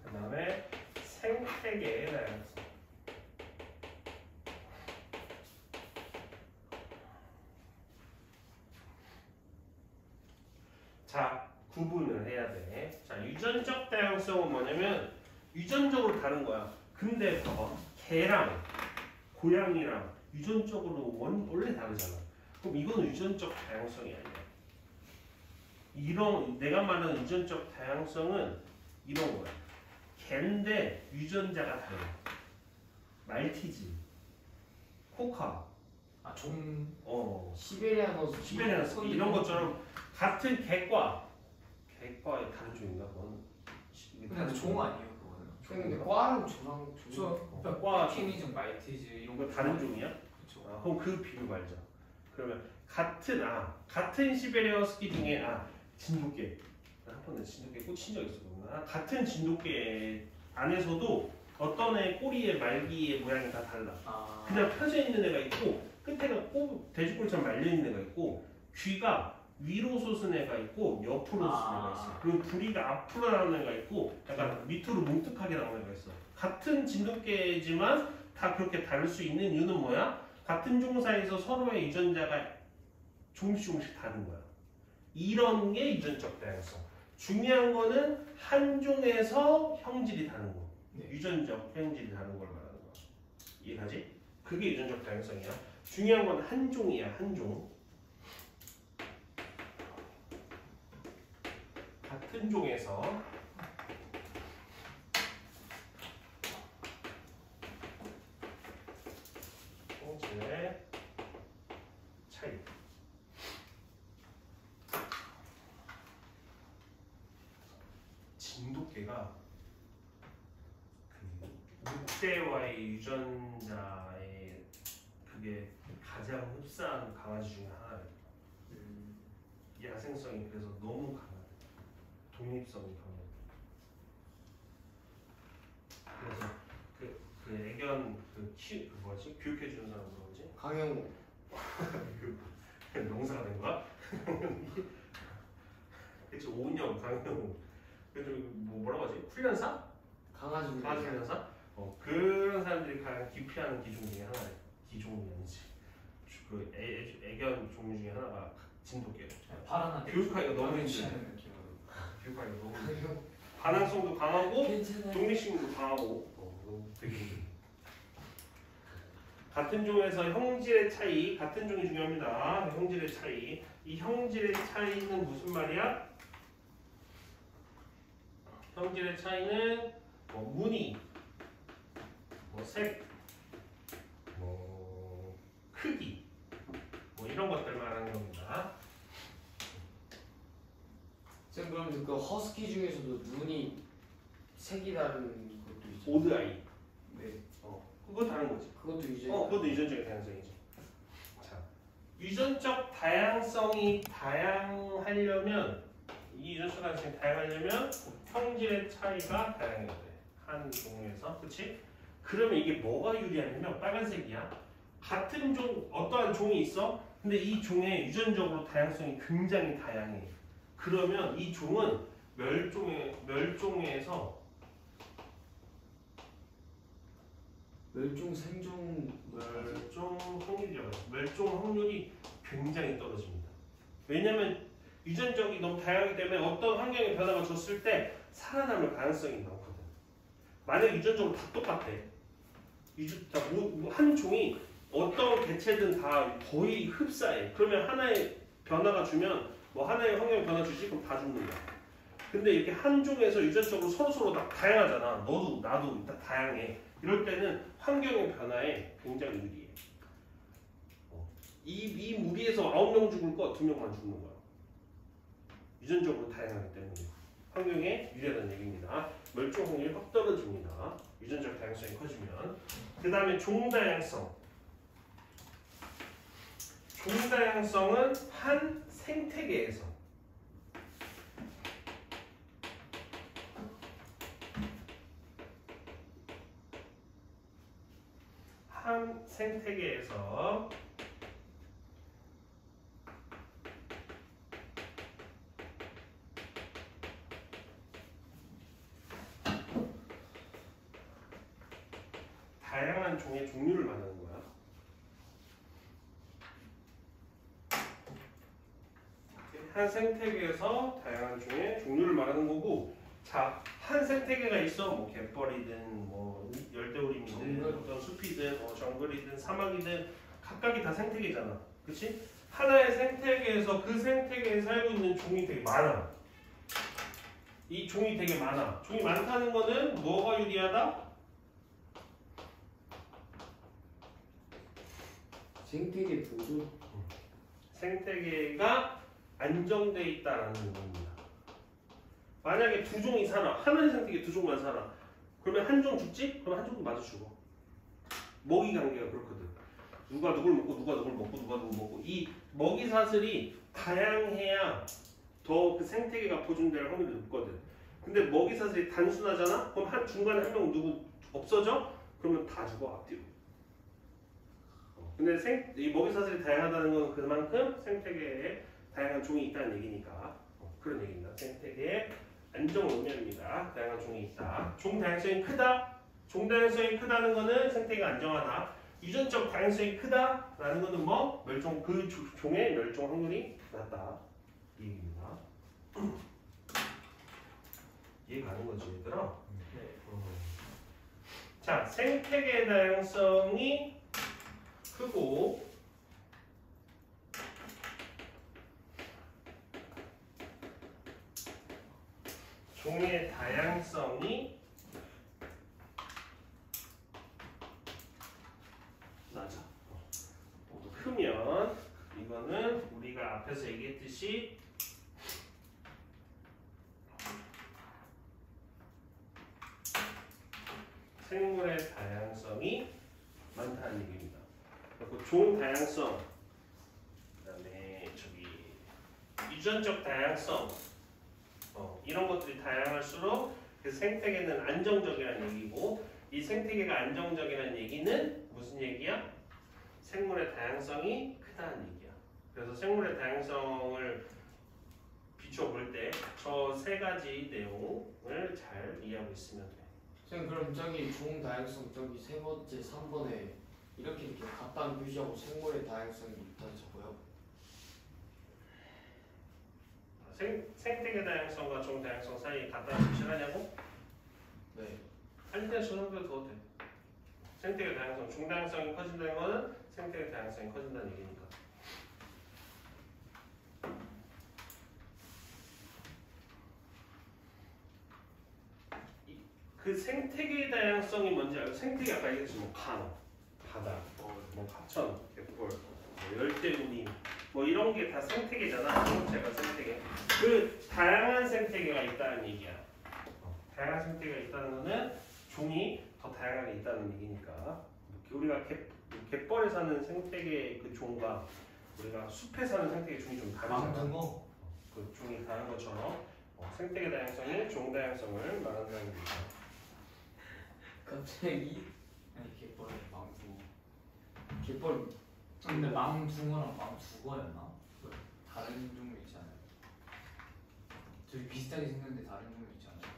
그 다음에 생태계의 다양성. 자, 구분을 해야 돼. 자, 유전적 다양성은 뭐냐면 유전적으로 다른 거야. 근데 봐봐, 개랑 고양이랑 유전적으로 원래 다르잖아. 그럼 이건 유전적 다양성이 아니야. 이런 내가 말하는 유전적 다양성은 이런 거야. 개인데 유전자가 달라. 말티즈, 코카, 시베리안 허스키. 시베리안 허스키 이런 것처럼 같은 개과의 다른 종인가 그건? 근데 종 아니에요 그거는? 근데 과랑 조랑 과 키니즘 말티즈 이런 이거 다른 종이야? 그렇죠. 그럼 그 비교 말자. 그러면 같은 시베리안 허스키 중에 진돗개. 한 번에 진돗개 꽂힌 적 있어. 같은 진돗개 안에서도 어떤 애 꼬리의 말기의 모양이 다 달라. 그냥 펴져 있는 애가 있고 끝에가 돼지꼬리처럼 말려 있는 애가 있고 귀가 위로 솟은 애가 있고 옆으로 솟은 애가 있어. 그리고 부리가 앞으로 나오는 애가 있고 약간 밑으로 뭉툭하게 나오는 애가 있어. 같은 진돗개지만 다 그렇게 다를 수 있는 이유는 뭐야? 같은 종 사이에서 서로의 유전자가 조금씩 다른 거야. 이런 게 유전적 다양성. 중요한 거는 한 종에서 형질이 다른 거. 유전적 형질이 다른 걸 말하는 거야. 이해가지? 그게 유전적 다양성이야. 중요한 건 한 종이야, 한 종. 같은 종에서 형질의 차이. 진돗개가 그 늑대와의 유전자의 그게 가장 흡사한 강아지 중에 하나예요. 야생성이 그래서 너무 강해. 독립성이 강해. 그래서 그 애견 그 뭐지 교육해 주는 사람 뭐지? 강영우. 그 명사가 된 거야? 그치 오은영 강영우. 그래도 뭐라고 하지? 훈련사? 강아지 훈련사? 그런 사람들이 가장 기피하는 기종 중에 하나예요. 기종이 아니지. 그 애견 종류 중에 하나가 진돗개. 파란 교육하기가 너무 힘들어. 교육하기가 너무 힘들어. 반항성도 강하고 독립심도 강하고 되게 힘들어. 같은 종에서 형질의 차이, 같은 종이 중요합니다. 형질의 차이. 이 형질의 차이는 무슨 말이야? 형질의 차이는 뭐 무늬, 뭐 색, 뭐 크기, 뭐 이런 것들 말하는 겁니다. 쌤 그럼 그 허스키 중에서도 눈이 색이 다른 것도 있죠? 오드아이. 네. 그거 다른 거지. 그것도 유전. 그것도 유전적인 다양성이지. 자, 유전적 다양성이 다양하려면 이 유전적 다양성이 다양하려면 형질의 차이가 다양해야 돼. 한 종에서, 그렇지? 그러면 이게 뭐가 유리하냐면 빨간색이야. 같은 종 어떠한 종이 있어. 근데 이 종의 유전적으로 다양성이 굉장히 다양해. 그러면 이 종은 멸종에서 멸종 생존 멸종 확률이 굉장히 떨어집니다. 왜냐면 유전적이 너무 다양하기 때문에 어떤 환경의 변화가 줬을 때 살아남을 가능성이 많거든. 만약 유전적으로 다 똑같아. 한 종이 어떤 개체든 다 거의 흡사해. 그러면 하나의 변화가 주면 뭐 하나의 환경의 변화 주지 그럼 다 죽는 거야. 근데 이렇게 한 종에서 유전적으로 서로 다 다양하잖아. 너도 나도 다 다양해. 이럴 때는 환경의 변화에 굉장히 유리해. 이 무리에서 9명 죽을 거 2명만 죽는 거야. 유전적으로 다양하기 때문에 환경에 유리하다는 얘기입니다. 멸종 확률이 확 떨어집니다. 유전적 다양성이 커지면. 그 다음에 종다양성. 종다양성은 한 생태계에서 한 생태계에서 다양한 종의 종류를 말하는 거야. 한 생태계에서 다양한 종의 종류를 말하는 거고, 자, 한 생태계가 있어. 뭐 갯벌이든 뭐 열대우림이든 어떤 숲이든 뭐 정글이든 사막이든 각각이 다 생태계잖아. 그렇지? 하나의 생태계에서 그 생태계에 살고 있는 종이 되게 많아. 이 종이 되게 많아. 종이 많다는 거는 뭐가 유리하다? 생태계 보존. 생태계가 안정돼 있다라는 겁니다. 만약에 두 종이 살아, 하나의 생태계 두 종만 살아. 그러면 한 종 죽지? 그럼 한 종도 마저 죽어. 먹이 관계가 그렇거든. 누가 누굴 먹고 누가 누굴 먹고 누가 누굴 먹고, 이 먹이 사슬이 다양해야 더 그 생태계가 보존될 확률이 높거든. 근데 먹이 사슬이 단순하잖아? 그럼 한 중간에 한 명 누구 없어져? 그러면 다 죽어, 앞뒤로. 근데 이 먹이 사슬이 다양하다는 건 그만큼 생태계에 다양한 종이 있다는 얘기니까 그런 얘기입니다. 생태계에 안정을 의미합니다. 다양한 종이 있다. 종 다양성이 크다. 종 다양성이 크다는 거는 생태계가 안정하다. 유전적 다양성이 크다라는 거는 뭐 멸종 그 종의 멸종 확률이 낮다. 이 얘기입니다. 이해 가는 거지, 얘들아? 네. 자, 생태계 다양성이 크고 종의 다양성이 낮아. 크면 이거는 우리가 앞에서 얘기했듯이 생물의 다양성이 많다는 얘기입니다. 그리고 종 다양성, 그다음에 유전적 다양성, 이런 것들이 다양할수록 그 생태계는 안정적이라는 얘기고, 이 생태계가 안정적이라는 얘기는 무슨 얘기야? 생물의 다양성이 크다는 얘기야. 그래서 생물의 다양성을 비춰볼 때 저 세 가지 내용을 잘 이해하고 있으면 돼. 쌤 그럼 저기 종 다양성 저기 세 번째 3번에 이렇게 갖다 표시하고 생물의 다양성이 있다는 적어요? 생태계 다양성과 종 다양성 사이에 갖다 표시를 하냐고? 네. 아니 그냥 저놈도 더 돼. 생태계 다양성, 종 다양성이 커진다는 거는 생태계 다양성이 커진다는 얘기니까. 그 생태계 다양성이 뭔지 알고? 생태계 아까 얘기했지, 뭐 강, 바다, 뭐 하천, 갯벌, 뭐 열대우림, 뭐 이런 게 다 생태계잖아. 전체가 생태계. 그 다양한 생태계가 있다는 얘기야. 다양한 생태계가 있다는 거는 종이 더 다양하게 있다는 얘기니까. 우리가 갯벌에 사는 생태계 그 종과 우리가 숲에 사는 생태계 종이 좀 다르잖아. 망둥어. 그 종이 다른 것처럼 생태계 다양성이 종 다양성을 말한다는 얘기죠. 갑자기 아니 갯벌에 망둥어. 갯벌 근데 망둥어랑 망두어였나? 다른 종류 있지 않아요? 저기 비슷하게 생겼는데 다른 종류 있지 않아요?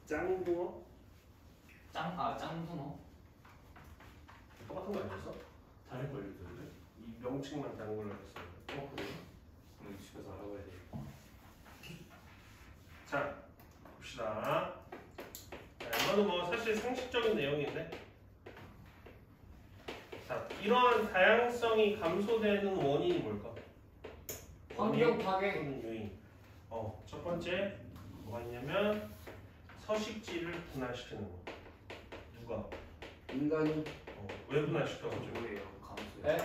짱붕어? 짱둥어? 똑같은 거 아니었어? 다른 걸로 들을래? 이 명칭만 다른 걸로 했어요. 그래요? 그럼 집에서 알아봐야 돼. 자, 봅시다. 자, 이거는 뭐 사실 상식적인 내용인데, 자, 이러한 다양성이 감소되는 원인이 뭘까? 환경 파괴. 또는 요인. 첫 번째 뭐가 있냐면 서식지를 분할시키는 거. 누가? 인간이 왜 분할시켜가지고? 뭐예요? 감소요? 네?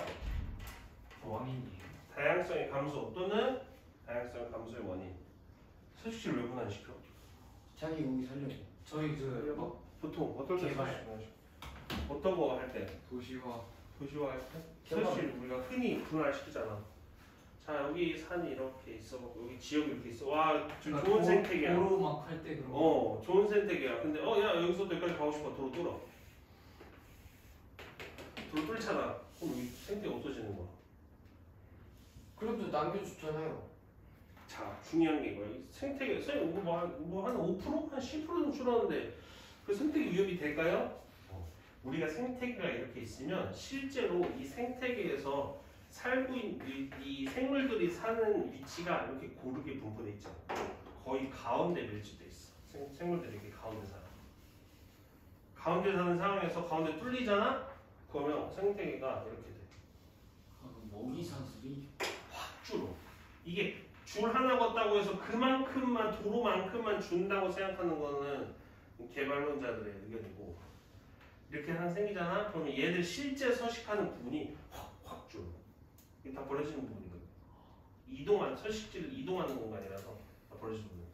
원인이에요. 다양성의 감소 또는 다양성 감소의 원인. 서식지를 왜 분할시켜? 자기 거기 살려고. 저희 그 보통 어떨 때 개발. 서식지 분할시켜? 어떤 거 할 때? 도시화. 도시화할 때? 개발. 서식지를 우리가 흔히 분할시키잖아. 자, 여기 산이 이렇게 있어갖고 여기 지역이 이렇게 있어. 와, 좋은 생태계야. 도로 막 할 때 그런 거. 좋은 생태계야. 근데 야, 여기서도 여기까지 가고 싶어. 도로 뚫어. 불 뚫잖아. 그럼 여기 생태계 없어지는 거야. 그래도 남겨줬잖아요. 자, 중요한 게 이거야. 이 생태계, 선생님 뭐한 5%? 한 10%는 줄었는데 그 생태계 위협이 될까요? 우리가 생태계가 이렇게 있으면 실제로 이 생태계에서 살고 있는 이 생물들이 사는 위치가 이렇게 고르게 분포돼 있잖아. 거의 가운데 밀집돼 있어. 생물들이 이렇게 가운데 살아. 가운데 사는 상황에서 가운데 뚫리잖아? 그러면 생태계가 이렇게 돼. 먹이 사슬이 확 줄어. 이게 줄 하나 걷다고 해서 그만큼만 도로만큼만 준다고 생각하는 거는 개발론자들의 의견이고, 이렇게 하나 생기잖아? 그러면 얘들 실제 서식하는 부분이 확 줄어. 이게 다 버려지는 부분이거든. 서식지를 이동하는 공간이라서 다 버려지는 부분.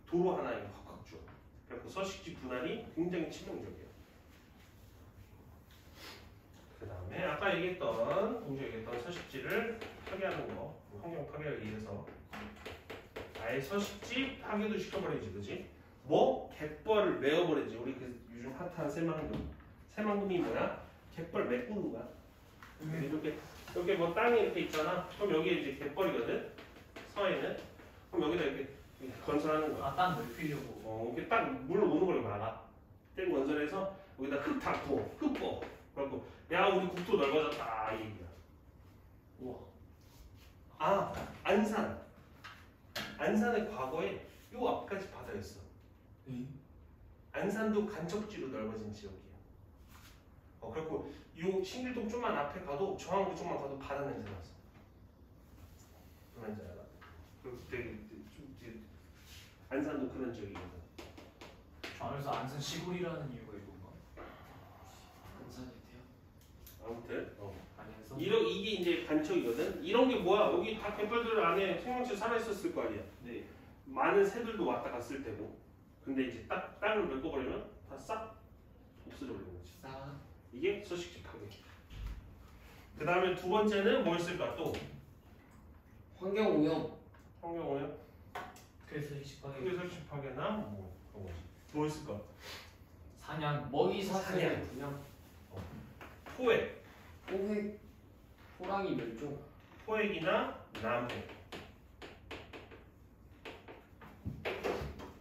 도로 하나에 확 줄어. 그래서 서식지 분할이 굉장히 치명적이에요. 그 다음에 아까 얘기했던, 공주 얘기했던 서식지를 파괴하는 거, 환경 파괴를 위해서 아예 서식지 파괴도 시켜버리지, 그지? 뭐? 갯벌을 메어버리지. 우리 그 요즘 핫한 새만금이 뭐야? 갯벌 메꾸는 거야. 이렇게 뭐 땅이 이렇게 있잖아. 그럼 여기에 이제 갯벌이거든. 서해는. 그럼 여기다 이렇게 건설하는 거야. 땅 넓히려고. 이렇게 딱 물 오는 걸 막아. 땡 건설해서 여기다 흙 닦고 흙 뻐. 그래갖고 야 우리 국토 넓어졌다 이 얘기야. 우와. 아 안산의 과거에 요 앞까지 바다였어. 안산도 간척지로 넓어진 지역이야. 그래갖고 요 신길동 좀만 앞에 가도 정황 그쪽만 가도 바다 냄새 났어. 그런지 알아? 그 되게 좀 안산도 그런 지역이거든. 그래서 안산 시골이라는 이유가 이건가? 안산이 돼요? 아무튼 아니었어? 이게 이제 간척이거든. 이런 게 뭐야? 여기 다 갯벌들 안에 생명체 살아 있었을 거 아니야. 네. 많은 새들도 왔다 갔을 테고. 근데 이제 땅을 메꿔버리면 다 싹 없어져 버리는 거지. 이게 서식지 파괴. 그 다음에 두 번째는 뭐 있을까 또? 환경 오염. 환경 오염. 그래서 서식지 파괴. 크게 서식지 파괴나 뭐 그런 거지. 뭐 있을까? 사냥. 먹이 사슬의 분양. 포획. 포획. 호랑이 멸종. 포획이나 남획.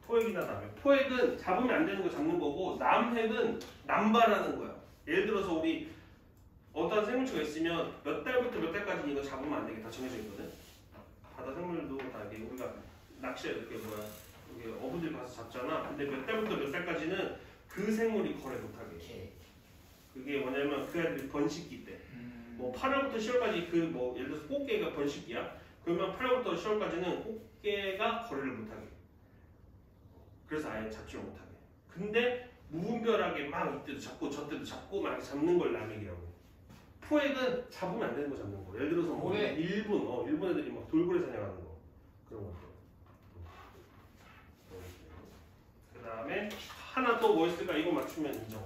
포획이나 남획. 포획은 잡으면 안 되는 거 잡는 거고, 남획은 남발하는 거야. 예를 들어서 우리 어떤 생물체가 있으면 몇 달부터 몇 달까지 이거 잡으면 안 되게 다 정해져 있거든. 바다 생물도 다 이렇게 우리가 낚시에 이렇게 이렇게 어부들 가서 잡잖아. 근데 몇 달부터 몇 달까지는 그 생물이 거래 못하게. 그게 뭐냐면 그 애들이 번식기 때. 뭐 8월부터 10월까지 그 뭐 예를 들어서 꽃게가 번식기야. 그러면 8월부터 10월까지는 꽃게가 거래를 못하게. 그래서 아예 잡지를 못하게. 근데 무분별하게 막 이때도 잡고 저때도 잡고 막 잡는 걸 남획이라고 해. 포획은 잡으면 안 되는 거 잡는 거. 예를 들어서 뭐 일본 애들이 막 돌고래 사냥하는 거 그런 거. 그 다음에 하나 또 뭐 있을까? 이거 맞추면 인정.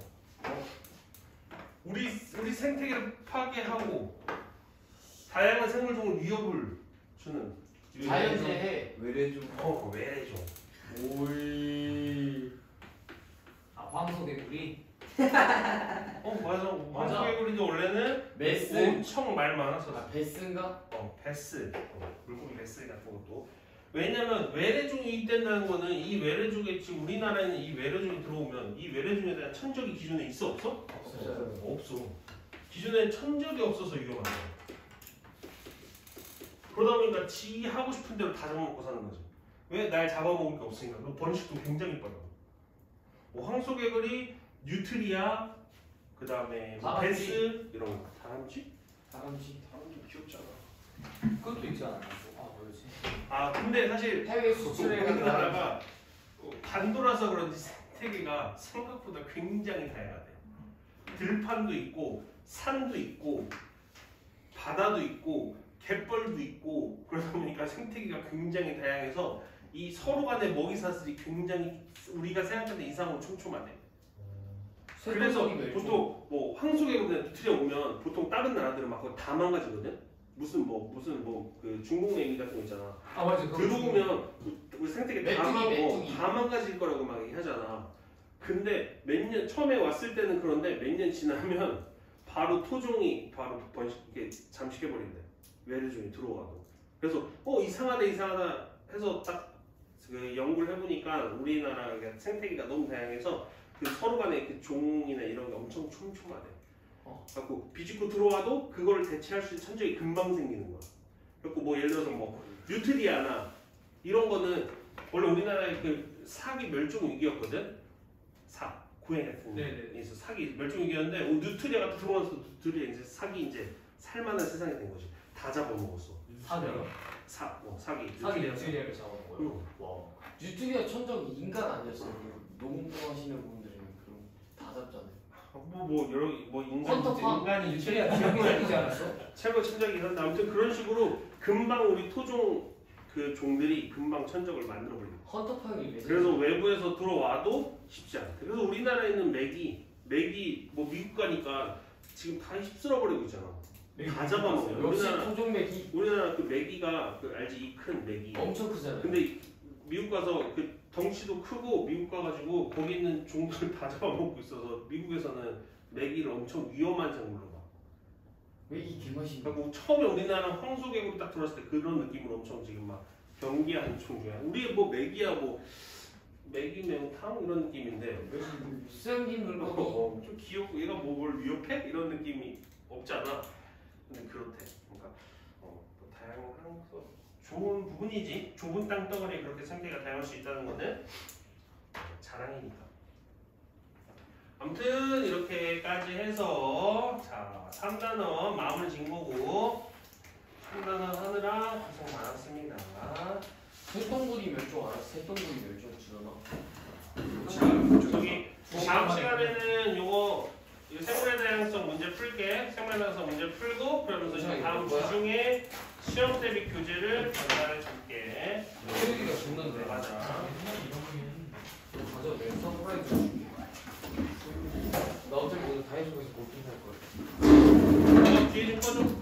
우리 생태계를 파괴하고 다양한 생물종을 위협을 주는 자연재해. 외래종. 외래종. 오이. 황소개구리. 맞아. 맞아. 황소개구리도 원래는 메스. 엄청 말 많았었어. 베스인가? 베스. 물고기 베스 같은 것도. 왜냐면 외래종이 유입된다는 거는 이 외래종에 지금 우리나라에는 이 외래종이 들어오면 이 외래종에 대한 천적이 기존에 있어 없어? 없어. 기존에 천적이 없어서 위험한 거야. 그러다 보니까 지 하고 싶은 대로 다 잡아먹고 사는 거지. 왜? 날 잡아먹을 게 없으니까. 그 번식도 굉장히 빨라. 뭐 황소개구리, 뉴트리아, 그 다음에 뭐 베스 이런 거. 다람쥐? 다람쥐. 다람쥐 귀엽잖아. 그것도 있지 않았어? 뭐였지? 근데 사실 해외 수출에 우리나라가 반도라서 그런지 생태계가 생각보다 굉장히 다양하대. 들판도 있고, 산도 있고, 바다도 있고, 갯벌도 있고, 그러다 보니까 생태계가 굉장히 다양해서 이 서로 간의 먹이 사슬이 굉장히 우리가 생각하는 이상으로 촘촘하대. 그래서 보통 뭐 황소개구리나 뉴트리아 오면 보통 다른 나라들은 막 그거 다 망가지거든. 무슨 그 중국 얘기 같은 거 있잖아. 맞아. 들어오면 우리 생태계 다 메뚜기. 망가질 거라고 막 얘기하잖아. 근데 처음에 왔을 때는 그런데 몇 년 지나면 바로 토종이 바로 번식게 잠식해버린대. 외래종이 들어와도. 그래서 이상하다 해서 딱 그 연구를 해보니까 우리나라 생태계가 너무 다양해서 그 서로 간의 그 종이나 이런 게 엄청 촘촘하대. 그래갖고 비집고 들어와도 그걸 대체할 수 있는 천적이 금방 생기는 거야. 그래갖고 뭐 예를 들어서 뭐 뉴트리아나 이런 거는 원래 우리나라의 그 사기 멸종 위기였거든. 고양이 같은 데서 사기 멸종 위기였는데 뉴트리아가 들어와서 뉴트리아 이제 사기 이제 살만한 세상이 된 거지. 다 잡아먹었어. 사기요? 사기. 사기 뉴트리아를 잡아먹어요. 와. 뉴트리아 천적이 인간 아니었어요? 농구하시는 분들은 그럼 다 잡잖아요. 뭐 인간 인간이 뉴트리아 기억이 않았어? 최고 천적이 한데 아무튼 그런 식으로 금방 우리 토종 그 종들이 금방 천적을 만들어 버리는 거야. 헌터파기 그래서 외부에서 들어와도 쉽지 않대. 그래서 우리나라에 있는 맥이 뭐 미국 가니까 지금 다 휩쓸어 버리고 있잖아. 다 잡아먹어요. 역시 토종 맥이 우리나라 그 메기가 그 알지 이 큰 메기. 엄청 크잖아요. 근데 미국 가서 그 덩치도 크고 미국 가가지고 거기 있는 종들 다 잡아먹고 있어서 미국에서는 메기를 엄청 위험한 생물로 봐. 맥이 개맛이. 그리고 처음에 우리나라 황소개구리 딱 들어왔을 때 그런 느낌으로 엄청 지금 막 경계하는 종 중에 우리 뭐 메기야 뭐 메기 매운탕 이런 느낌인데 생긴 물건이 좀 귀엽고 얘가 뭘 위협해? 이런 느낌이 없잖아. 근데 그렇대. 그러니까 뭐 다양한 거 좋은 부분이지. 좁은 땅덩어리에 그렇게 생태가 다양할 수 있다는 거는 자랑이니까. 아무튼 이렇게까지 해서 자 3단원 마무리 진 거고 3단원 하느라 고생 많았습니다. 새똥구리 멸종 알았어? 새똥구리 멸종 주잖아. 저기 다음 시간에는 요거 생물의 다양성 문제 풀게. 생물의 다양성 문제 풀고 그러면서 다음 주 중에 시험 대비 교재를 전달해 줄게. 소리가 죽는데. 맞아. 가져 내가 서프라이즈 줄게. 나 어차피 오늘 다이소에서 볼품 살 거야. 뒤에 좀 꺼줘.